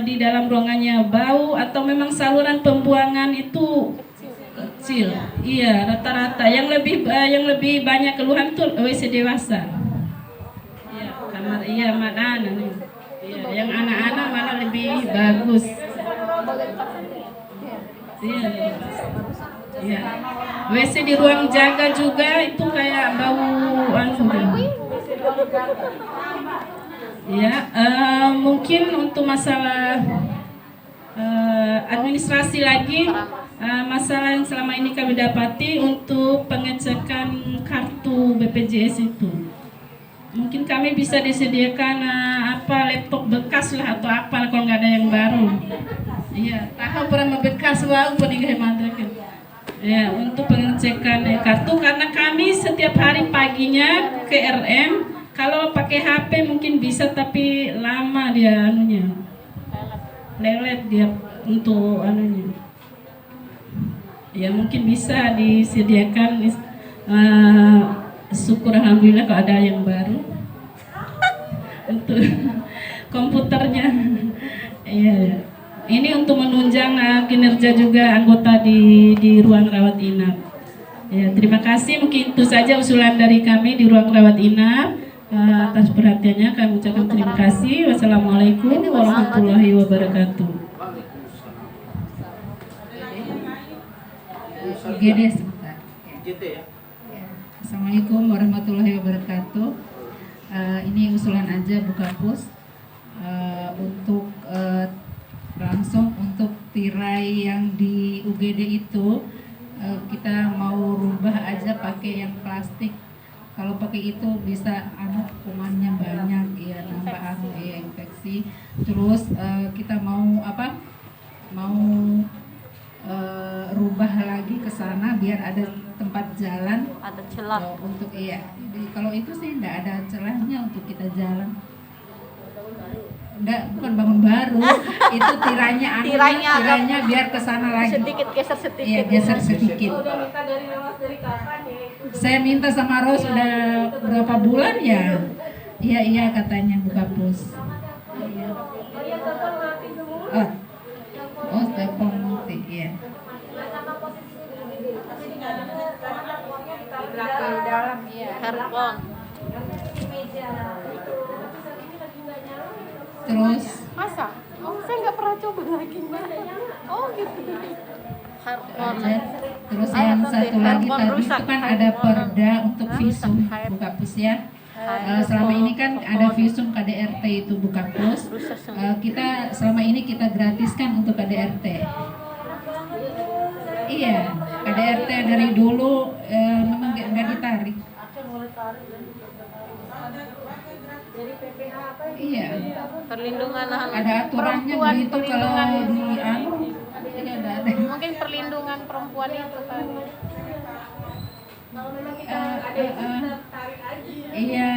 di dalam ruangannya bau atau memang saluran pembuangan itu kecil. Iya, rata-rata yang lebih banyak keluhan tuh WC dewasa. Iya, kamar anak-anak nih. Iya, yang anak-anak malah lebih bagus. Iya. Iya. WC di ruang jaga juga itu kayak bau Ya, mungkin untuk masalah administrasi lagi, masalah yang selama ini kami dapati untuk pengecekan kartu BPJS itu. Mungkin kami bisa disediakan laptop bekas lah atau apa kalau nggak ada yang baru. Iya, tahu pernah bekas wow peninggal mandakin. Ya, untuk pengecekan kartu karena kami setiap hari paginya ke RM. Kalau pakai HP mungkin bisa tapi lama dia lelet dia untuk Ya mungkin bisa disediakan. Syukur alhamdulillah kalau ada yang baru untuk komputernya. Iya. Ini untuk menunjang kinerja juga anggota di ruang rawat inap. Ya, terima kasih. Mungkin itu saja usulan dari kami di ruang rawat inap. Atas perhatiannya kami ucapkan terima kasih. Wassalamualaikum warahmatullahi wabarakatuh. UGD sebentar. Assalamualaikum warahmatullahi wabarakatuh. Ini usulan aja Bu Kapus untuk langsung untuk tirai yang di UGD itu kita mau rubah aja pakai yang plastik. Kalau pakai itu bisa kumannya banyak ya, nambah infeksi. Terus kita mau rubah lagi ke sana biar ada tempat jalan, Ada celah. untuk Jadi kalau itu sih enggak ada celahnya untuk kita jalan. Enggak, bukan bangun baru. Itu tirainya Tirainya biar ke sana lagi. Geser sedikit. Iya, geser sedikit. Saya minta sama Ros udah berapa bulan ya? Iya katanya Bu Kapus. Iya. Oh, telepon mati, iya. Telepon. Terus Masa? Oh, saya nggak pernah coba lagi. Oh, gitu. Terus yang satu lagi tadi itu kan ada perda untuk visum Bu Kapus ya. Selama ini kan ada visum KDRT itu Bu Kapus. Kita selama ini kita gratiskan untuk KDRT. Iya, KDRT dari dulu memang nggak ditarik. Iya. Perlindungan anak. Ada aturannya begitu kalau di ada. Mungkin perlindungan perempuan itu kan. Iya.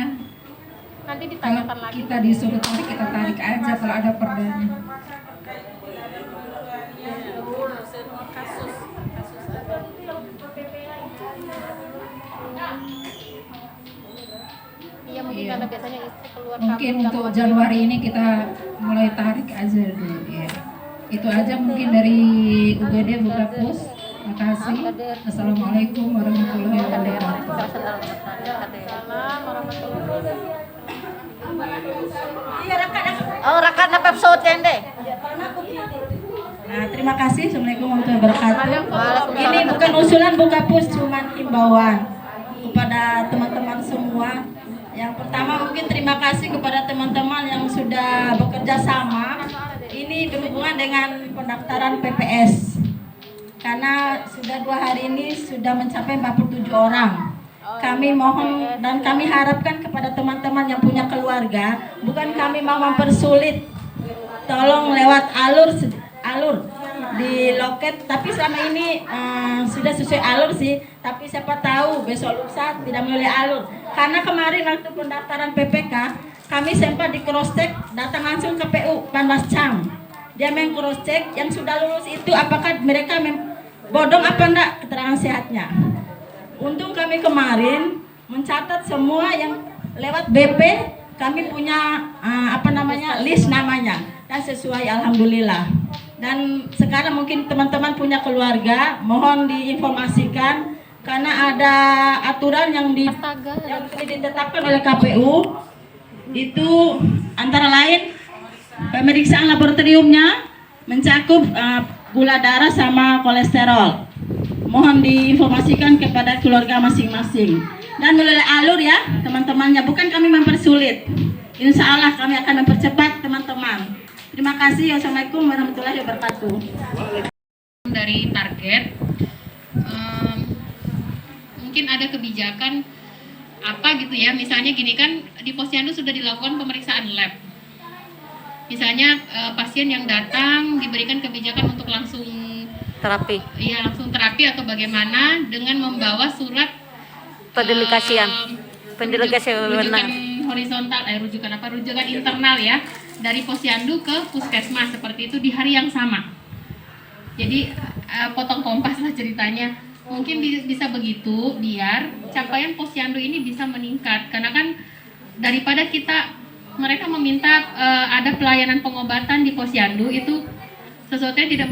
Nanti Kalau ditanyakan lagi. kita disuruh tarik, kita tarik aja kalau ada perdanya. Iya, mungkin Iya. karena biasanya istri keluar Mungkin kampung, untuk nggak Januari ini kita mulai tarik aja dulu ya. Itu aja mungkin dari UGD Bu Kapus. Makasih. Assalamualaikum warahmatullahi wabarakatuh. Salam warahmatullahi wabarakatuh. Oh, rakan apa episode deh? Nah, terima kasih. Assalamualaikum warahmatullahi wabarakatuh. Ini bukan usulan Bu Kapus, cuma himbauan kepada teman-teman semua. Yang pertama mungkin mungkin terima kasih kepada teman-teman yang sudah bekerja sama. Ini berhubungan dengan pendaftaran PPS. Karena sudah 2 hari ini sudah mencapai 47 orang. Kami mohon dan kami harapkan kepada teman-teman yang punya keluarga, bukan kami mau mempersulit, tolong lewat alur di loket, tapi selama ini sudah sesuai alur sih, tapi siapa tahu besok lusa tidak melalui alur. Karena kemarin waktu pendaftaran PPK, kami sempat di cross check, datang langsung ke PU Panwascam. Dia main cross check yang sudah lulus itu apakah mereka bodong apa enggak keterangan sehatnya. Untung kami kemarin mencatat semua yang lewat BP, kami punya list namanya dan sesuai, alhamdulillah. Dan sekarang mungkin teman-teman punya keluarga, mohon diinformasikan karena ada aturan yang ditetapkan oleh KPU, itu antara lain pemeriksaan laboratoriumnya mencakup gula darah sama kolesterol. Mohon diinformasikan kepada keluarga masing-masing dan melalui alur ya teman-temannya, bukan kami mempersulit. Insya Allah kami akan mempercepat teman-teman. Terima kasih. Wassalamualaikum warahmatullahi wabarakatuh. Dari target, mungkin ada kebijakan apa gitu ya, misalnya gini kan, di Posyandu sudah dilakukan pemeriksaan lab. Misalnya pasien yang datang diberikan kebijakan untuk langsung Terapi. Iya, langsung terapi atau bagaimana dengan membawa surat Pendelegasian. rujukan horizontal, rujukan internal ya, dari Posyandu ke Puskesmas seperti itu di hari yang sama. Jadi potong kompas lah ceritanya. Mungkin bisa begitu biar capaian Posyandu ini bisa meningkat, karena kan daripada mereka meminta ada pelayanan pengobatan di Posyandu, itu sesuatu yang tidak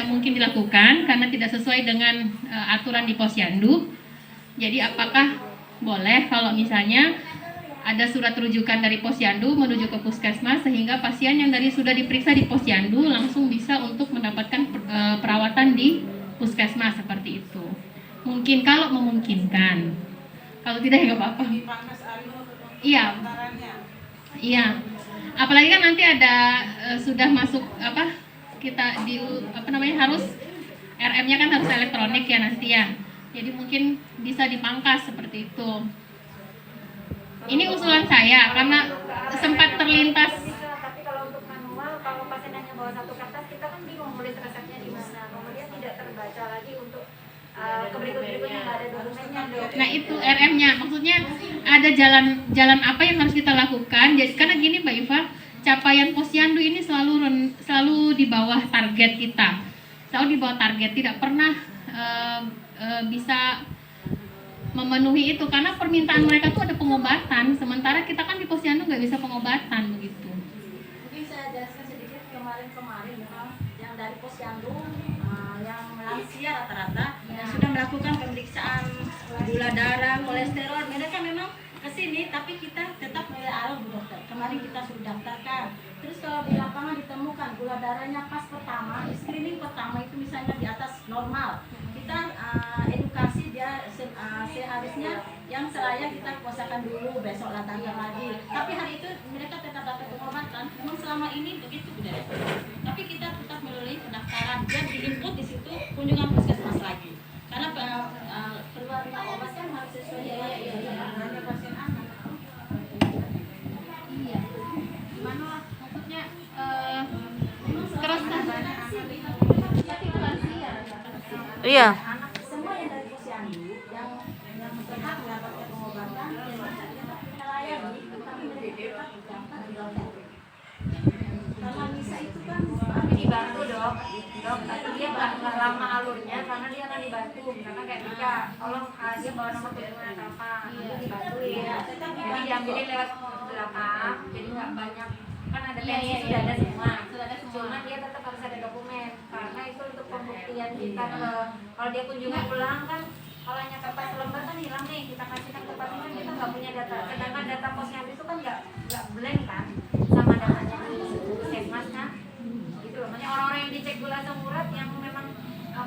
mungkin dilakukan karena tidak sesuai dengan aturan di Posyandu. Jadi apakah boleh kalau misalnya ada surat rujukan dari Posyandu menuju ke Puskesmas, sehingga pasien yang sudah diperiksa di Posyandu langsung bisa untuk mendapatkan perawatan di Puskesmas seperti itu. Mungkin kalau memungkinkan. Kalau tidak ya nggak apa-apa. Iya. Iya. Apalagi kan nanti ada sudah masuk kita harus RM-nya kan harus elektronik ya nanti ya. Jadi mungkin bisa dipangkas seperti itu. Ini usulan saya karena sempat terlintas. Tapi kalau untuk manual, kalau pasien hanya bawa 1 kertas, kita kan bingung nulis resepnya di mana. Kemudian tidak terbaca lagi untuk berikut-berikutnya, nggak ada dokumennya. Nah itu RM-nya, maksudnya ada jalan apa yang harus kita lakukan. Jadi karena gini Mbak Iva, capaian Posyandu ini selalu di bawah target kita, selalu di bawah target, tidak pernah bisa memenuhi itu karena permintaan mereka tuh ada pengobatan, sementara kita kan di Posyandu nggak bisa pengobatan begitu. Mungkin saya jelaskan sedikit kemarin yang dari Posyandu yang lansia rata-rata yang sudah melakukan pemeriksaan gula darah, kolesterol, mereka memang kesini, tapi kita tetap melalui alur Bu Dokter. Kemarin kita sudah daftarkan. Terus kalau di lapangan ditemukan gula darahnya pas pertama, di screening pertama itu misalnya di atas normal, kita edukasi dia seharusnya yang seraya kita puasakan dulu, besok datangkan lagi. Tapi hari itu mereka tetap dapat pengobatan. Memang selama ini begitu Bu Dokter. Tapi kita tetap melalui pendaftaran, dia di-input di situ kunjungan puskesmas lagi. Karena keluarga obat kan harus sesuai dengan pasien anak. Iya. Gimana lah? Maksudnya terus Iya. Semua yang dari Posyandu yang berhak mendapatkan pengobatan kita layani, tapi mereka tetap di loket. Kalau bisa itu kan Tapi dibantu dok, tapi dia nggak lama alurnya karena dia akan dibantu. Karena kayak Mika, tolong dia bawa nomor kunjungan apa, itu dibantuin. Jadi diambilin lewat belakang, jadi nggak banyak. Kan ada tensi sudah ada semua. Cuma dia tetap harus ada dokumen karena itu untuk pembuktian kita kalau dia kunjungan pulang kan, kalau hanya kertas lembar kan hilang nih, kita kasihkan ke pasien kan kita nggak punya data. Sedangkan data Posyandu itu kan nggak blank kan sama datanya Puskesmas kan. Gitu loh. Makanya orang-orang yang dicek gula asam urat yang memang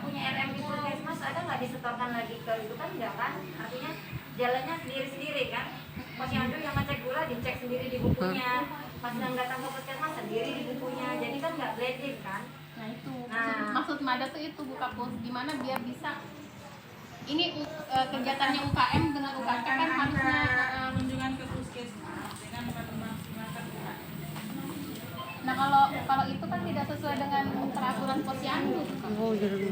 punya RM di Puskesmas ada nggak disetorkan lagi ke itu kan enggak kan? Artinya jalannya sendiri-sendiri kan. Posyandu yang ngecek gula di sendiri di bukunya, pas yang datang ke puskesmas sendiri di bukunya, jadi kan nggak blended kan. Nah itu maksud Mada tuh itu buka pos gimana biar bisa ini kegiatannya UKM dengan UKK kan harusnya kunjungan ke puskesmas dengan memaksimalkan UKM. nah kalau itu kan tidak sesuai dengan peraturan posyandu. Oh, jadi.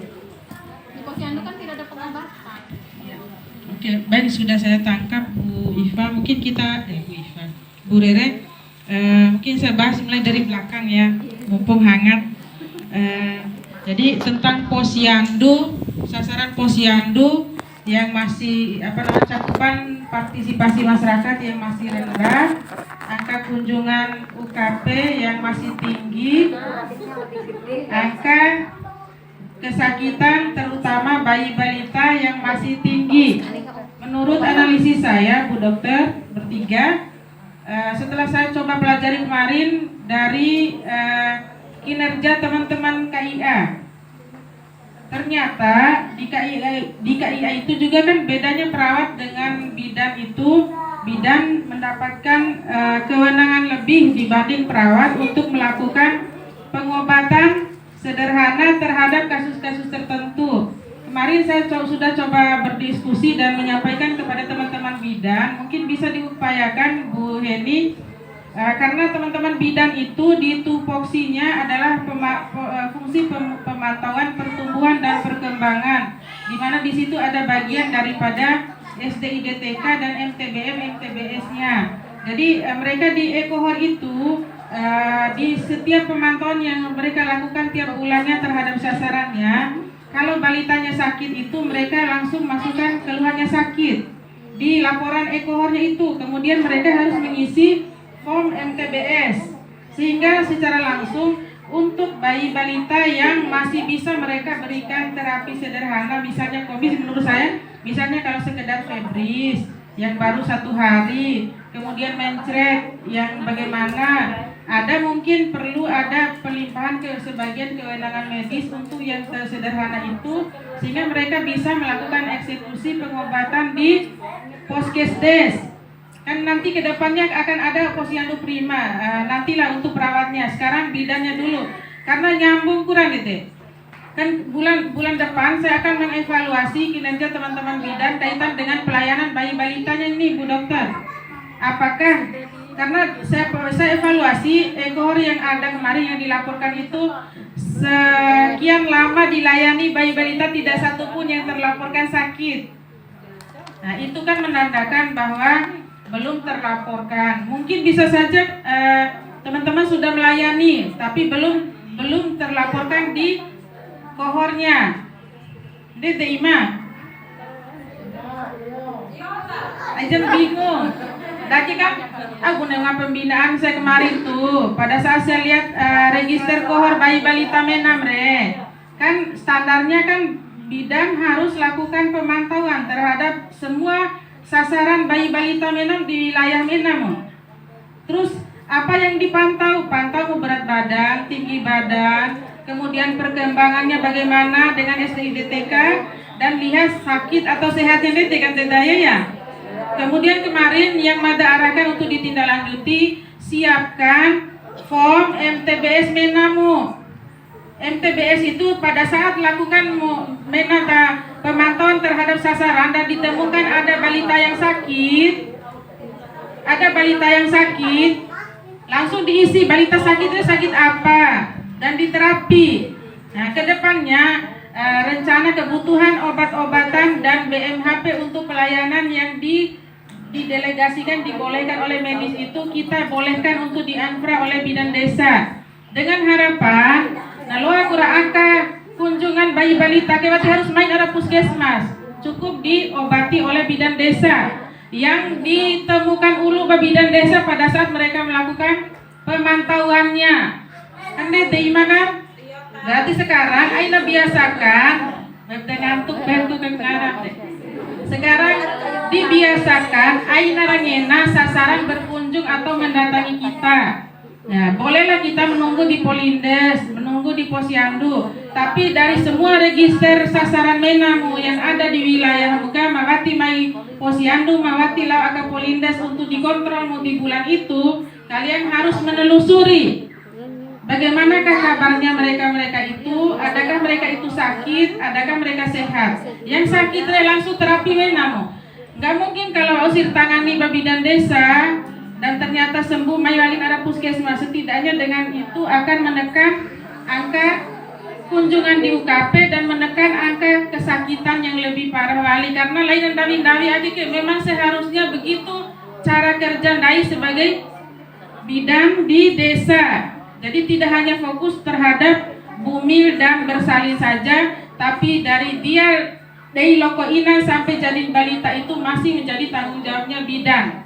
Di posyandu kan tidak ada pengobatan. Oke, baik, sudah saya tangkap Bu Iva. Mungkin kita Bu Rere, mungkin saya bahas mulai dari belakang ya, mumpung hangat. Jadi tentang posyandu, sasaran posyandu yang masih cakupan partisipasi masyarakat yang masih rendah, angka kunjungan UKP yang masih tinggi, angka kesakitan terutama bayi balita yang masih tinggi. Menurut analisis saya, Bu Dokter bertiga, setelah saya coba pelajari kemarin dari kinerja teman-teman KIA, ternyata di KIA itu juga kan bedanya perawat dengan bidan itu, bidan mendapatkan kewenangan lebih dibanding perawat untuk melakukan pengobatan sederhana terhadap kasus-kasus tertentu. Kemarin saya sudah coba berdiskusi dan menyampaikan kepada teman-teman bidan, mungkin bisa diupayakan Bu Heni, karena teman-teman bidan itu di tupoksinya adalah fungsi pemantauan pertumbuhan dan perkembangan, di mana di situ ada bagian daripada SDIDTK dan MTBM MTBS-nya. Jadi mereka di ekohor itu di setiap pemantauan yang mereka lakukan tiap bulannya terhadap sasarannya, kalau balitanya sakit itu mereka langsung masukkan keluhannya sakit di laporan ekohornya itu. Kemudian mereka harus mengisi form MTBS, sehingga secara langsung untuk bayi balita yang masih bisa mereka berikan terapi sederhana, misalnya COVID menurut saya, misalnya kalau sekedar febris yang baru 1 hari, kemudian mencret yang bagaimana, ada mungkin perlu ada pelimpahan ke sebagian kewenangan medis untuk yang sederhana itu, sehingga mereka bisa melakukan eksekusi pengobatan di Poskesdes. Kan nanti kedepannya akan ada posyandu prima, nantilah untuk perawatnya. Sekarang bidannya dulu, karena nyambung kurang gitu. Kan bulan depan saya akan mengevaluasi kinerja teman-teman bidan kaitan dengan pelayanan bayi balitanya ini, Bu Dokter. Apakah karena saya evaluasi ekohor yang ada kemarin yang dilaporkan itu sekian lama dilayani bayi balita tidak satu pun yang terlaporkan sakit. Nah itu kan menandakan bahwa belum terlaporkan. Mungkin bisa saja teman-teman sudah melayani tapi belum terlaporkan di kohornya. Ini Ima. Aja bingung. Tadi kan guna pembinaan saya kemarin tuh, pada saat saya lihat register kohor bayi balita Menam kan standarnya kan bidan harus lakukan pemantauan terhadap semua sasaran bayi balita Menam di wilayah Menam. Terus apa yang dipantau? Pantau berat badan, tinggi badan, kemudian perkembangannya bagaimana dengan SDIDTK, dan lihat sakit atau sehatnya kan daya ya. Kemudian kemarin yang Mada arahkan untuk ditindaklanjuti, siapkan form MTBS Menamu. MTBS itu pada saat lakukan pemantauan terhadap sasaran dan ditemukan ada balita yang sakit, langsung diisi balita sakitnya sakit apa dan diterapi. Nah, kedepannya rencana kebutuhan obat-obatan dan BMHP untuk pelayanan yang didelegasikan, dibolehkan oleh medis itu kita bolehkan untuk dianfra oleh bidan desa, dengan harapan lalu angka kunjungan bayi balita kewati harus main arah puskesmas, cukup diobati oleh bidan desa yang ditemukan ulu bidan desa pada saat mereka melakukan pemantauannya. Kan di mana? Berarti sekarang Aina biasakan ngantuk sekarang dibiasakan Aina rangena sasaran berkunjung atau mendatangi kita. Nah, bolehlah kita menunggu di Polindes, menunggu di posyandu, tapi dari semua register sasaran Menamu yang ada di wilayah Muka Mawati Mai Posyandu Mawati Lau Aka Polindes untuk dikontrol mau di bulan itu, kalian harus menelusuri bagaimanakah kabarnya mereka itu, adakah mereka itu sakit, adakah mereka sehat. Yang sakit langsung terapi menamo. Gak mungkin kalau usir tangani babidan desa dan ternyata sembuh mayalin ada puskesmas. Setidaknya dengan itu akan menekan angka kunjungan di UKP dan menekan angka kesakitan yang lebih parah wali. Karena lain dan dawi adik memang seharusnya begitu cara kerja Dai sebagai bidang di desa. Jadi tidak hanya fokus terhadap bumil dan bersalin saja, tapi dari dia dari loko inan sampai jadi balita itu masih menjadi tanggung jawabnya bidan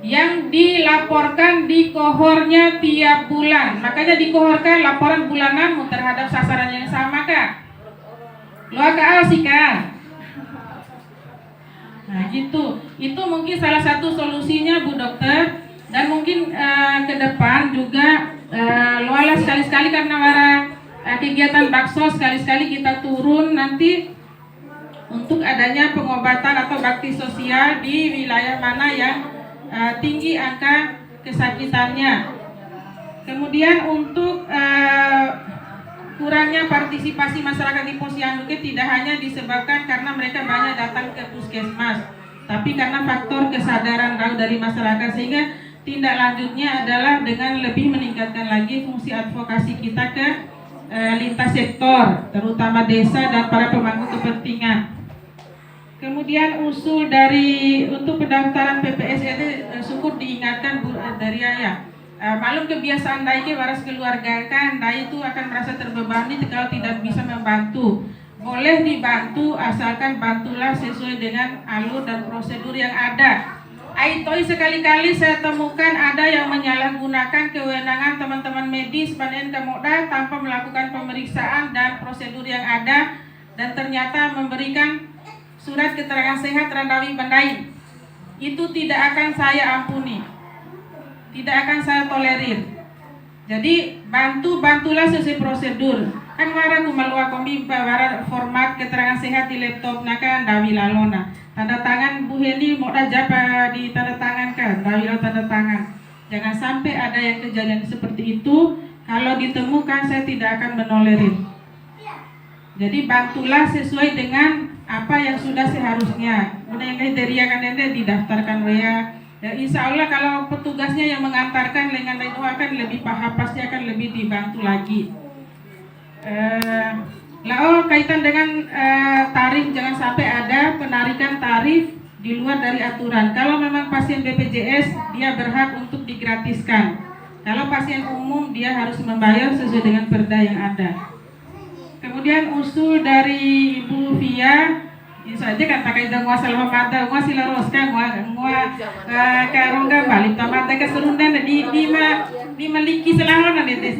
yang dilaporkan di kohornya tiap bulan. Makanya dikohorkan laporan bulananmu terhadap sasaran yang sama kak. Lo akal sih kak. Nah gitu. Itu mungkin salah satu solusinya Bu Dokter. Dan mungkin ke depan juga Loala sekali-sekali karena para kegiatan bakso sekali-sekali kita turun nanti untuk adanya pengobatan atau bakti sosial di wilayah mana yang tinggi angka kesakitannya. Kemudian untuk kurangnya partisipasi masyarakat di Posyandu tidak hanya disebabkan karena mereka banyak datang ke puskesmas, tapi karena faktor kesadaran dari masyarakat, sehingga tindak lanjutnya adalah dengan lebih meningkatkan lagi fungsi advokasi kita ke lintas sektor, terutama desa dan para pemangku kepentingan. Kemudian usul untuk pendaftaran PPS ini syukur diingatkan Bu dari Ayah. Malum kebiasaan Dai waras keluarga kan, Dai itu akan merasa terbebani kalau tidak bisa membantu. Boleh dibantu asalkan bantulah sesuai dengan alur dan prosedur yang ada. Aitoi sekali-kali saya temukan ada yang menyalahgunakan kewenangan teman-teman medis Badan Kemoda tanpa melakukan pemeriksaan dan prosedur yang ada dan ternyata memberikan surat keterangan sehat Randawi Bandain. Itu tidak akan saya ampuni, tidak akan saya tolerir. Jadi bantulah sesuai prosedur. Kan wara kumalua komimpa wara format keterangan sehat di laptop nakan Dawi Lalona. Tanda tangan Bu Heni mau japa di tanda tangan kan, Dawi Lalona tanda tangan. Jangan sampai ada yang kejadian seperti itu. Kalau ditemukan saya tidak akan menolerir. Jadi bantulah sesuai dengan apa yang sudah seharusnya. Kemudian yang kriteria kan didaftarkan WA. Ya, insya Allah kalau petugasnya yang mengantarkan dengan itu akan lebih paham, pasti akan lebih dibantu lagi. Kaitan dengan tarif, jangan sampai ada penarikan tarif di luar dari aturan. Kalau memang pasien BPJS dia berhak untuk digratiskan. Kalau pasien umum dia harus membayar sesuai dengan perda yang ada. Kemudian usul dari Ibu Via, insya aja kan pakai dong wasalah mata, wasila roska, karongga balik tamata keserundan di maliki selama nanti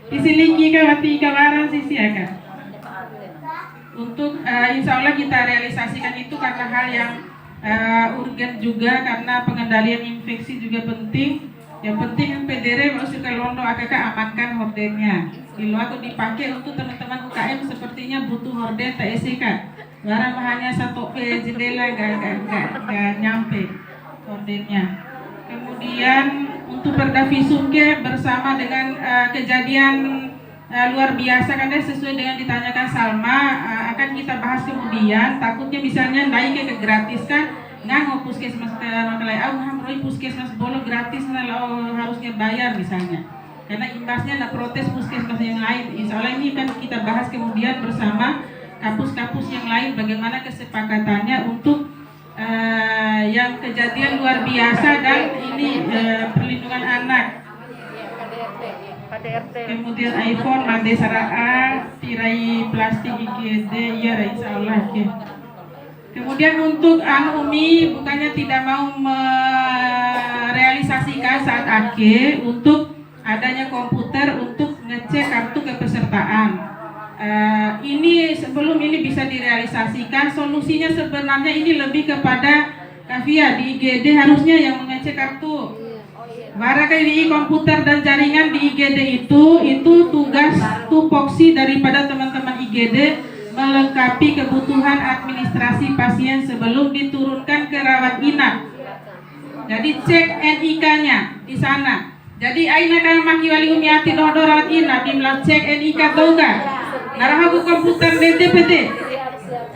disiliki kawati kawaran sisi akan. Untuk insya Allah kita realisasikan itu karena hal yang urgen juga, karena pengendalian infeksi juga penting. Yang penting PDR harus juga londo akak amankan hordennya. Kalau aku dipakai untuk teman-teman UKM sepertinya butuh horden TSC kan. Barang hanya satu jendela gak nyampe hordennya. Kemudian untuk perda visum bersama dengan kejadian luar biasa kan sesuai dengan ditanyakan Salma, akan kita bahas kemudian. Takutnya misalnya naik ke gratis kan, nggak puskesmas makalai puskesmas bolo gratis harusnya bayar misalnya, karena imbasnya ada protes puskesmas yang lain. Insya Allah ini kan kita bahas kemudian bersama kampus-kampus yang lain bagaimana kesepakatannya untuk yang kejadian luar biasa dan ini perlindungan anak. Kemudian iPhone, mande saraa, tirai plastik IGD, ya insya Allah. Kemudian untuk Umi bukannya tidak mau merealisasikan saat akhir untuk adanya komputer untuk ngecek kartu kepesertaan. Ini sebelum ini bisa direalisasikan, solusinya sebenarnya ini lebih kepada Kavia di IGD harusnya yang mengecek kartu. Barangkali di komputer dan jaringan di IGD itu tugas tupoksi daripada teman-teman IGD melengkapi kebutuhan administrasi pasien sebelum diturunkan ke rawat inap. Jadi cek NIK-nya di sana. Jadi aina kan maki wali umiati dodo rawat inap dimla cek NIK toga. Narahaku komputer DTPT.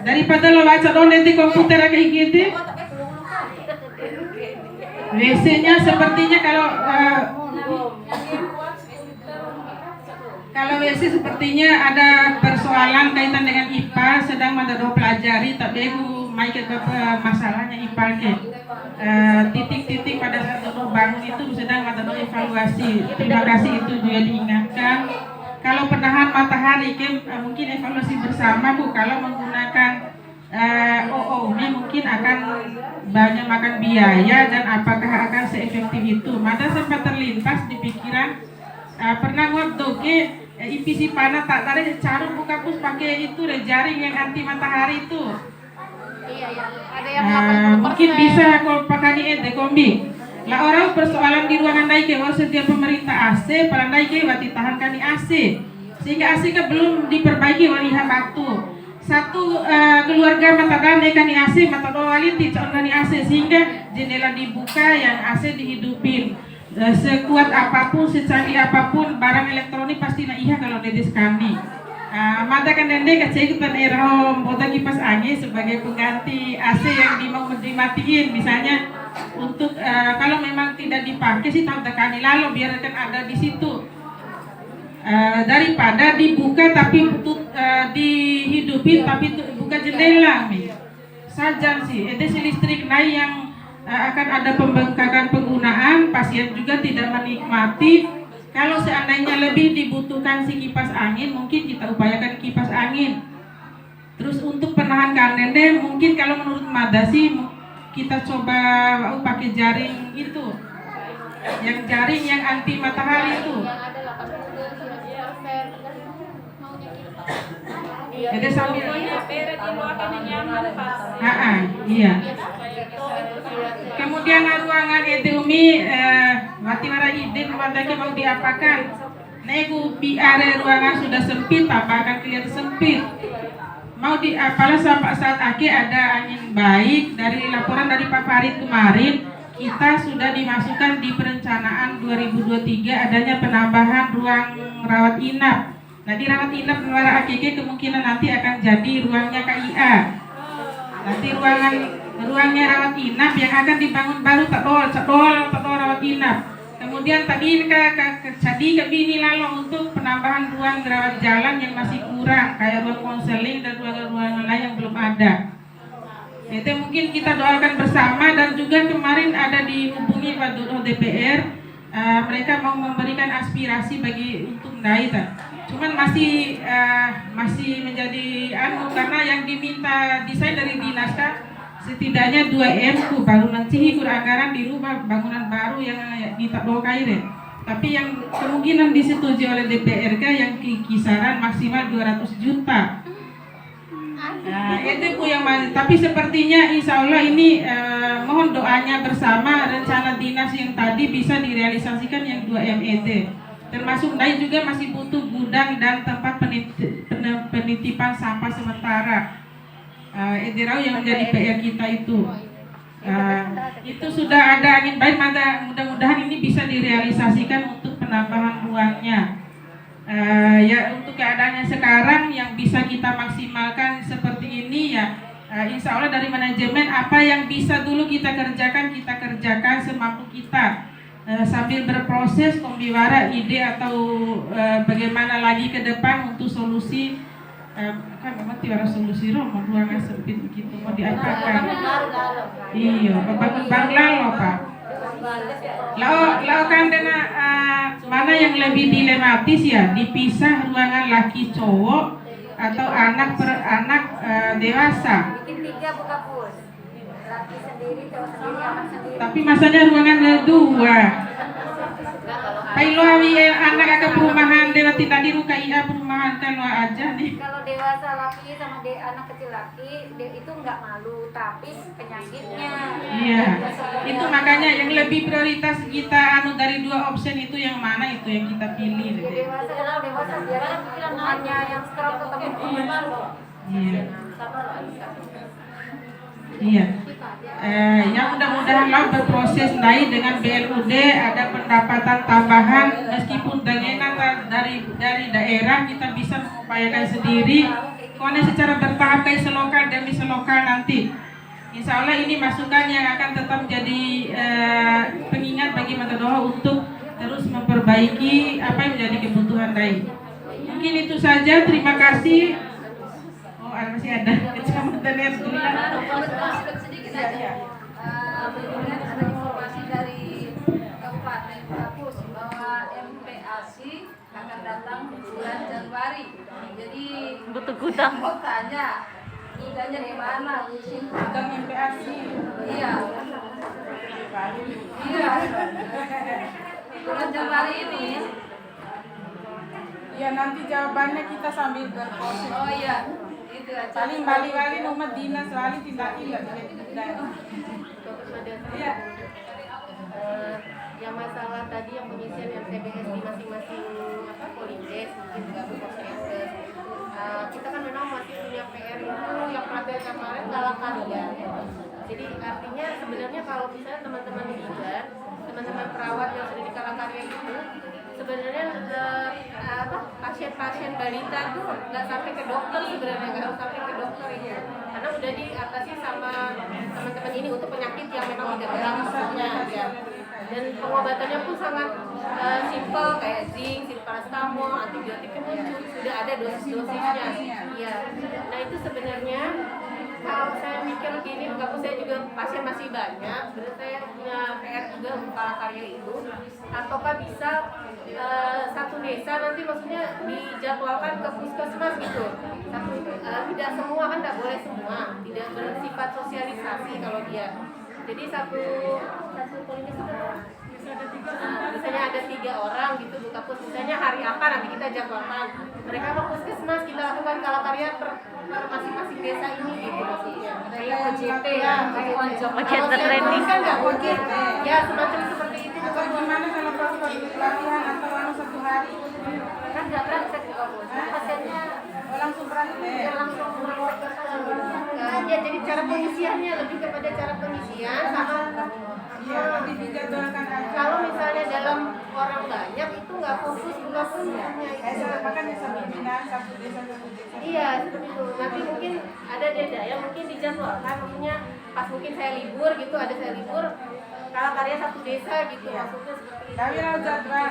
Daripada lo baca doang nanti komputer kayak gitu. WC-nya sepertinya kalau WC sepertinya ada persoalan kaitan dengan IPA, sedang mandado pelajari, tapi aku main masalahnya IPA ke titik-titik pada saat dodo bangun itu sedang mandado evaluasi. Terima kasih itu juga diingatkan. Kalau penahan matahari mungkin evaluasi bersama Bu, kalau menggunakan ini mungkin akan banyak makan biaya dan apakah akan seefektif itu. Mada sempat terlintas di pikiran pernah waktu IPC panah tak tarik carut buka pus pakai itu jaring yang anti matahari itu. Iya, ada yang 80%. Mungkin bisa kalau pakai kombi. Lah orang persoalan di ruangan naik setiap pemerintah AC, pada naik wati tahankan di AC, sehingga AC belum diperbaiki wali batu. Satu keluarga matakan kan di AC, mata dua wali tidak di AC, sehingga jendela dibuka yang AC dihidupin. Sekuat apapun, secanggih apapun barang elektronik pasti na iya kalau dedes kami. Mata kan dende kecekutan erom, bota kipas angin sebagai pengganti AC yang mau dimatiin, misalnya untuk kalau memang tidak dipakai sih tak tekani lalu biarkan ada di situ daripada dibuka tapi dihidupin tapi buka jendela saja sih. Itu si listrik naik yang akan ada pembengkakan penggunaan, pasien juga tidak menikmati. Kalau seandainya lebih dibutuhkan si kipas angin, mungkin kita upayakan kipas angin. Terus untuk penahan kanende, mungkin kalau menurut Madasi kita coba pakai jaring itu, yang jaring yang anti matahari itu. Jadi sambil iya. Kemudian ruangan itu mati marah idin wadaki mau diapakan? Nego area ruangan sudah sempit, apa akan kelihatan sempit. Mau apalah saat ada angin baik dari laporan dari Pak Farid kemarin, kita sudah dimasukkan di perencanaan 2023 adanya penambahan ruang rawat inap. Nah di rawat inap Muara AKK kemungkinan nanti akan jadi ruangnya KIA. Nanti ruangnya rawat inap yang akan dibangun baru cedol rawat inap. Kemudian tadi jadi kebini lalu untuk penambahan ruang rawat jalan yang masih kurang, kayak ruang konseling dan ruangan lain yang belum ada. Itu mungkin kita doakan bersama, dan juga kemarin ada dihubungi Pak Duro DPR, mereka mau memberikan aspirasi bagi untuk Daita. Cuman masih menjadi karena yang diminta desain dari dinas setidaknya 2 M baru nanti anggaran dirubah bangunan baru yang ditakbokai deh. Tapi yang kemungkinan disetujui oleh DPRK yang kisaran maksimal 200 juta. Itu yang tapi sepertinya insya Allah ini mohon doanya bersama, rencana dinas yang tadi bisa direalisasikan yang 2 MET. Termasuk Dai juga masih butuh gudang dan tempat penitipan sampah sementara. Edirau yang menjadi PR kita itu. Itu sudah ada angin baik, mudah-mudahan ini bisa direalisasikan untuk penambahan ruangnya. Ya untuk keadaannya sekarang yang bisa kita maksimalkan seperti ini ya, insya Allah dari manajemen apa yang bisa dulu kita kerjakan semampu kita. Sambil berproses kombiwara ide atau bagaimana lagi ke depan untuk solusi. Kan memang tiada solusi mau ruangan sempit begitu mau diapakan. Iya, bangun bangla loh Pak. Lau kan dena mana yang lebih dilematis ya, dipisah ruangan laki cowok atau anak per anak dewasa. Bikin 3 buka pus. Laki sendiri, cowok sendiri, anak sendiri. Tapi masanya ruangan 2. Kalau anak ke perumahan dewa tidak di KIA perumahan kan aja nih. Kalau dewasa laki sama anak kecil laki itu nggak malu, tapi penyakitnya. Iya. Itu makanya yang lebih prioritas kita dari 2 option itu yang mana itu yang kita pilih. Dewasa biar hanya yang stroke ketemu Iya. Iya. Yang mudah-mudahan lah berproses naik dengan BLUD ada pendapatan tambahan meskipun dengan dari daerah kita bisa mengupayakan sendiri. Karena secara bertahap kayak selokal demi selokal nanti. Insya Allah ini masukan yang akan tetap jadi pengingat bagi Matadoha untuk terus memperbaiki apa yang menjadi kebutuhan DAI. Mungkin itu saja. Terima kasih. Oh, masih ada Kecamatan Erzulia. Sedikit aja. Kemudian ada informasi dari Kabupaten Kapus bahwa MPAC akan datang bulan Januari. Jadi Butuh gudang. mau tanya gudangnya di mana? Gudang MPAC. Iya. Iya. Bulan Januari ini. Ya nanti jawabannya kita sambil berproses. Oh iya. Itu aja. Paling balik-balik nomor dinas soalnya tidak tidak. Iya. Yang masalah tadi yang pengisian RTBS di masing-masing Polindes mungkin juga Puskesmas. Kita kan memang masih punya PR itu yang pelatihan kemarin dalam karya. Jadi artinya sebenarnya kalau misalnya teman-teman bidan, teman-teman perawat yang sudah di Kalakarya itu sebenarnya pasien-pasien balita tuh nggak sampai ke dokter sebenarnya, nggak harus sampai ke dokter ini karena udah diatasi sama teman-teman ini untuk penyakit yang memang tidak berat misalnya ya. Dan pengobatannya pun sangat simpel kayak zinc, paracetamol, antibiotik penunjuk sudah ada dosis-dosisnya. Ya. Nah itu sebenarnya kalau saya mikir gini, walaupun saya juga pasien masih banyak, sebenarnya saya punya PR juga untuk Kalakarya itu. Ataukah bisa satu desa nanti maksudnya dijadwalkan ke puskesmas gitu. Tidak semua kan tidak boleh semua, tidak bersifat sosialisasi kalau dia. Jadi satu polis itu misalnya ada 3 orang gitu buka pus, misalnya hari apa nanti kita jadwalkan. Mereka mau puskesmas kita lakukan Kalakarya per masing-masing desa ini gitu maksudnya. Kayak OJT ya, kayak OJT training kan nggak mungkin. Ya semacam seperti itu. Atau gimana kalau pas pelatihan atau satu hari? Kan nggak praktek ya pasiennya Langsung praktek. langsung praktek. Ya jadi cara pengisiannya lebih kepada cara pengisian sama Iya, nanti dijadwalkan aja. kalau misalnya dalam orang banyak itu nggak fokus buka punya Makanya sambil bimbingan satu desa. iya seperti itu. Nanti mungkin ada deda yang mungkin dijadwalkan maksudnya pas mungkin saya libur gitu ada saya libur Kalakarya satu desa gitu maksudnya seperti itu. Tapi lah jadwal,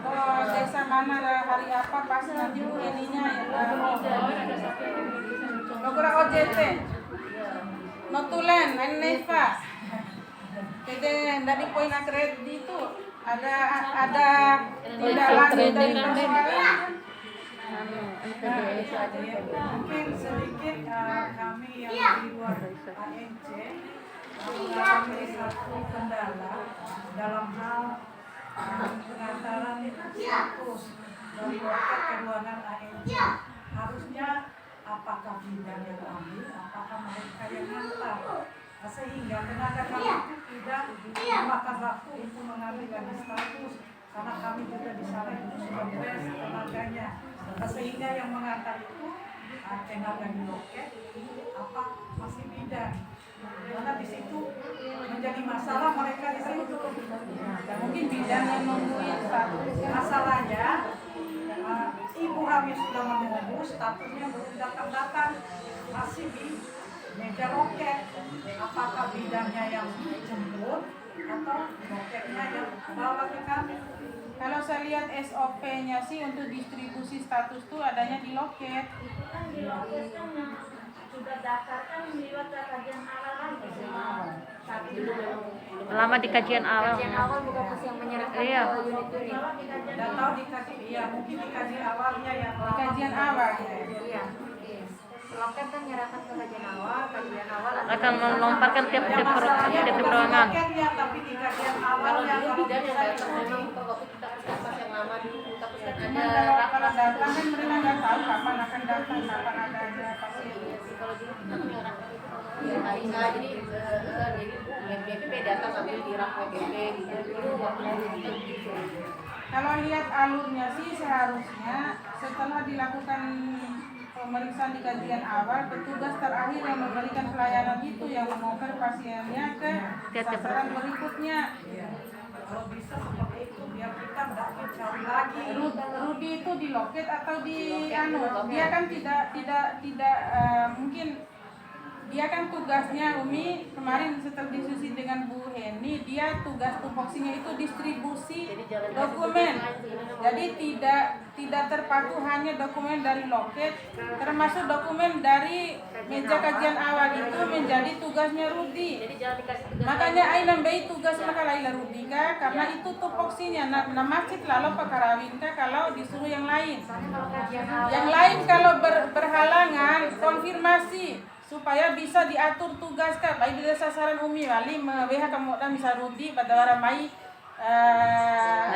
kalau desa mana hari apa pas nanti ininya ya. Nogura OJT, Notulen, Neva. Jadi dari poin akredit itu ada undangan dari persoalan. Mungkin sedikit kami yang di luar ANC mengalami satu kendala dalam hal pengantaran status dari loket ke ruangan ANC. Harusnya apakah bidang yang ambil, apakah mereka yang ngantar, sehingga tenaga kami itu tidak memakan waktu untuk mengambil lagi status karena kami juga di sana itu sudah beres tenaganya, sehingga yang mengantar itu tenaga di loket apa masih bidan, karena di situ menjadi masalah mereka di situ. Mungkin bidan yang nungguin status. Masalahnya ibu hamil sudah menunggu, statusnya belum datang masih di meja loket. Apakah bidangnya yang jemput atau loketnya yang bawa ke kami? Kalau saya lihat SOP-nya sih untuk distribusi status tuh adanya di loket. Di loket kan sudah daftarkan lewat kajian awal lagi. Saat itu Lama di kajian awal. kajian awal bukan pas yang menyerahkan Iya. ke unit-unit. Dan tahu dikaji, ya mungkin dikaji awalnya yang Di kajian awal. Iya. Loket kan menyerahkan ke kajian awal Akan melompatkan tiap ruangan. loketnya, tapi di kajian Kalau awalnya dulu kalau bidan yang bisa datang memang waktu kita puskesmas yang lama dulu tapi kan Cuma ada kalau datang kan mereka nggak tahu kapan akan datang, kapan ada pasien. kalau dulu kita punya rapat itu hari jadi BPP datang sambil di rak BPP gitu dulu waktu kita gitu. Kalau lihat alurnya sih seharusnya setelah dilakukan pemeriksaan di kajian awal, petugas terakhir yang memberikan pelayanan itu yang mengoper pasiennya ke sasaran berikutnya. Kalau bisa seperti itu biar kita nggak cari lagi. Rudi itu di loket atau di dia kan tidak mungkin dia kan tugasnya Umi kemarin setelah diskusi dengan Bu Heni, dia tugas tupoksinya itu distribusi dokumen. Jadi tidak terpaku hanya dokumen dari loket, termasuk dokumen dari meja kajian awal itu menjadi tugasnya Rudi. Makanya Aina Bei tugas maka Laila Rudika karena itu tupoksinya. Nah masjid lalu pakarawinka kalau disuruh yang lain. Yang lain kalau berhalangan konfirmasi supaya bisa diatur tugas Kak. Baik dari sasaran Umi wali WH kamu dan bisa Rudi pada ramai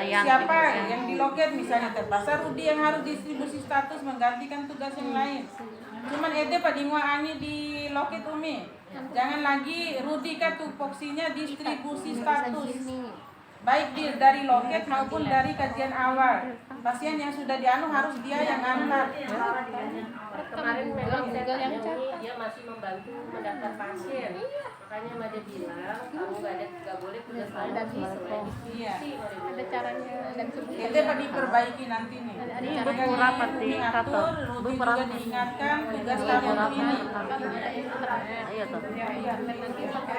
siapa yang di loket misalnya terpaksa Rudi yang harus distribusi status menggantikan tugas yang lain. Cuman ede padingwa ani di loket Umi. Jangan lagi Rudi Kak tupoksinya distribusi status. Baik dari loket maupun dari kajian awal. Pasien yang sudah dianu harus dia yang antar. Kemarin memang dia masih membantu mendaftar pasien. Makanya dia bilang kamu nggak boleh tugas lain selain diskusi. Ada caranya dan sebagainya. Itu pada diperbaiki nanti nih. Berapa di kantor? Rudi juga diingatkan tugas kamu ini. Iya toh.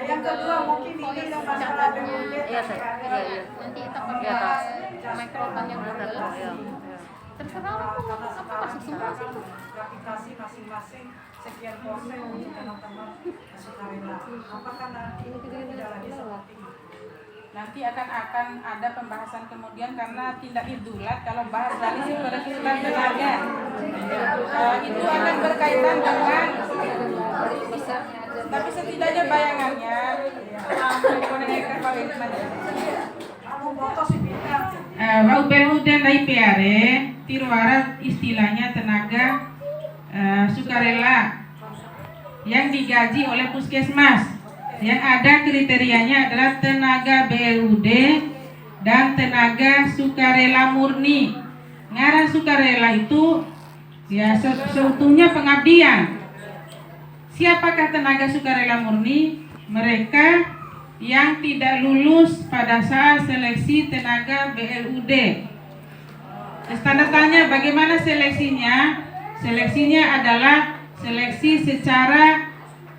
Yang kedua mungkin ini yang masalah Iya toh. Iya. Nanti kita pakai mikrofon yang berbeda. Terserah aku apa masuk semua sih tuh. aplikasi masing-masing sekian persen untuk teman-teman sukarela. Apakah nanti tidak lagi seperti itu? Nanti akan ada pembahasan kemudian karena tindak idulat kalau bahas dari perekrutan tenaga itu akan berkaitan dengan tapi setidaknya bayangannya UPLU dan IPR Tirwara istilahnya tenaga sukarela yang digaji oleh puskesmas. Yang ada kriterianya adalah tenaga BLUD dan tenaga sukarela murni. Ngaran sukarela itu ya seutuhnya pengabdian. Siapakah tenaga sukarela murni? Mereka yang tidak lulus pada saat seleksi tenaga BLUD. Tanda tanya bagaimana seleksinya? Seleksinya adalah seleksi secara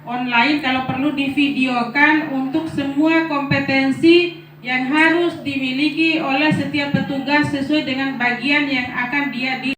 online, kalau perlu divideokan untuk semua kompetensi yang harus dimiliki oleh setiap petugas sesuai dengan bagian yang akan dia di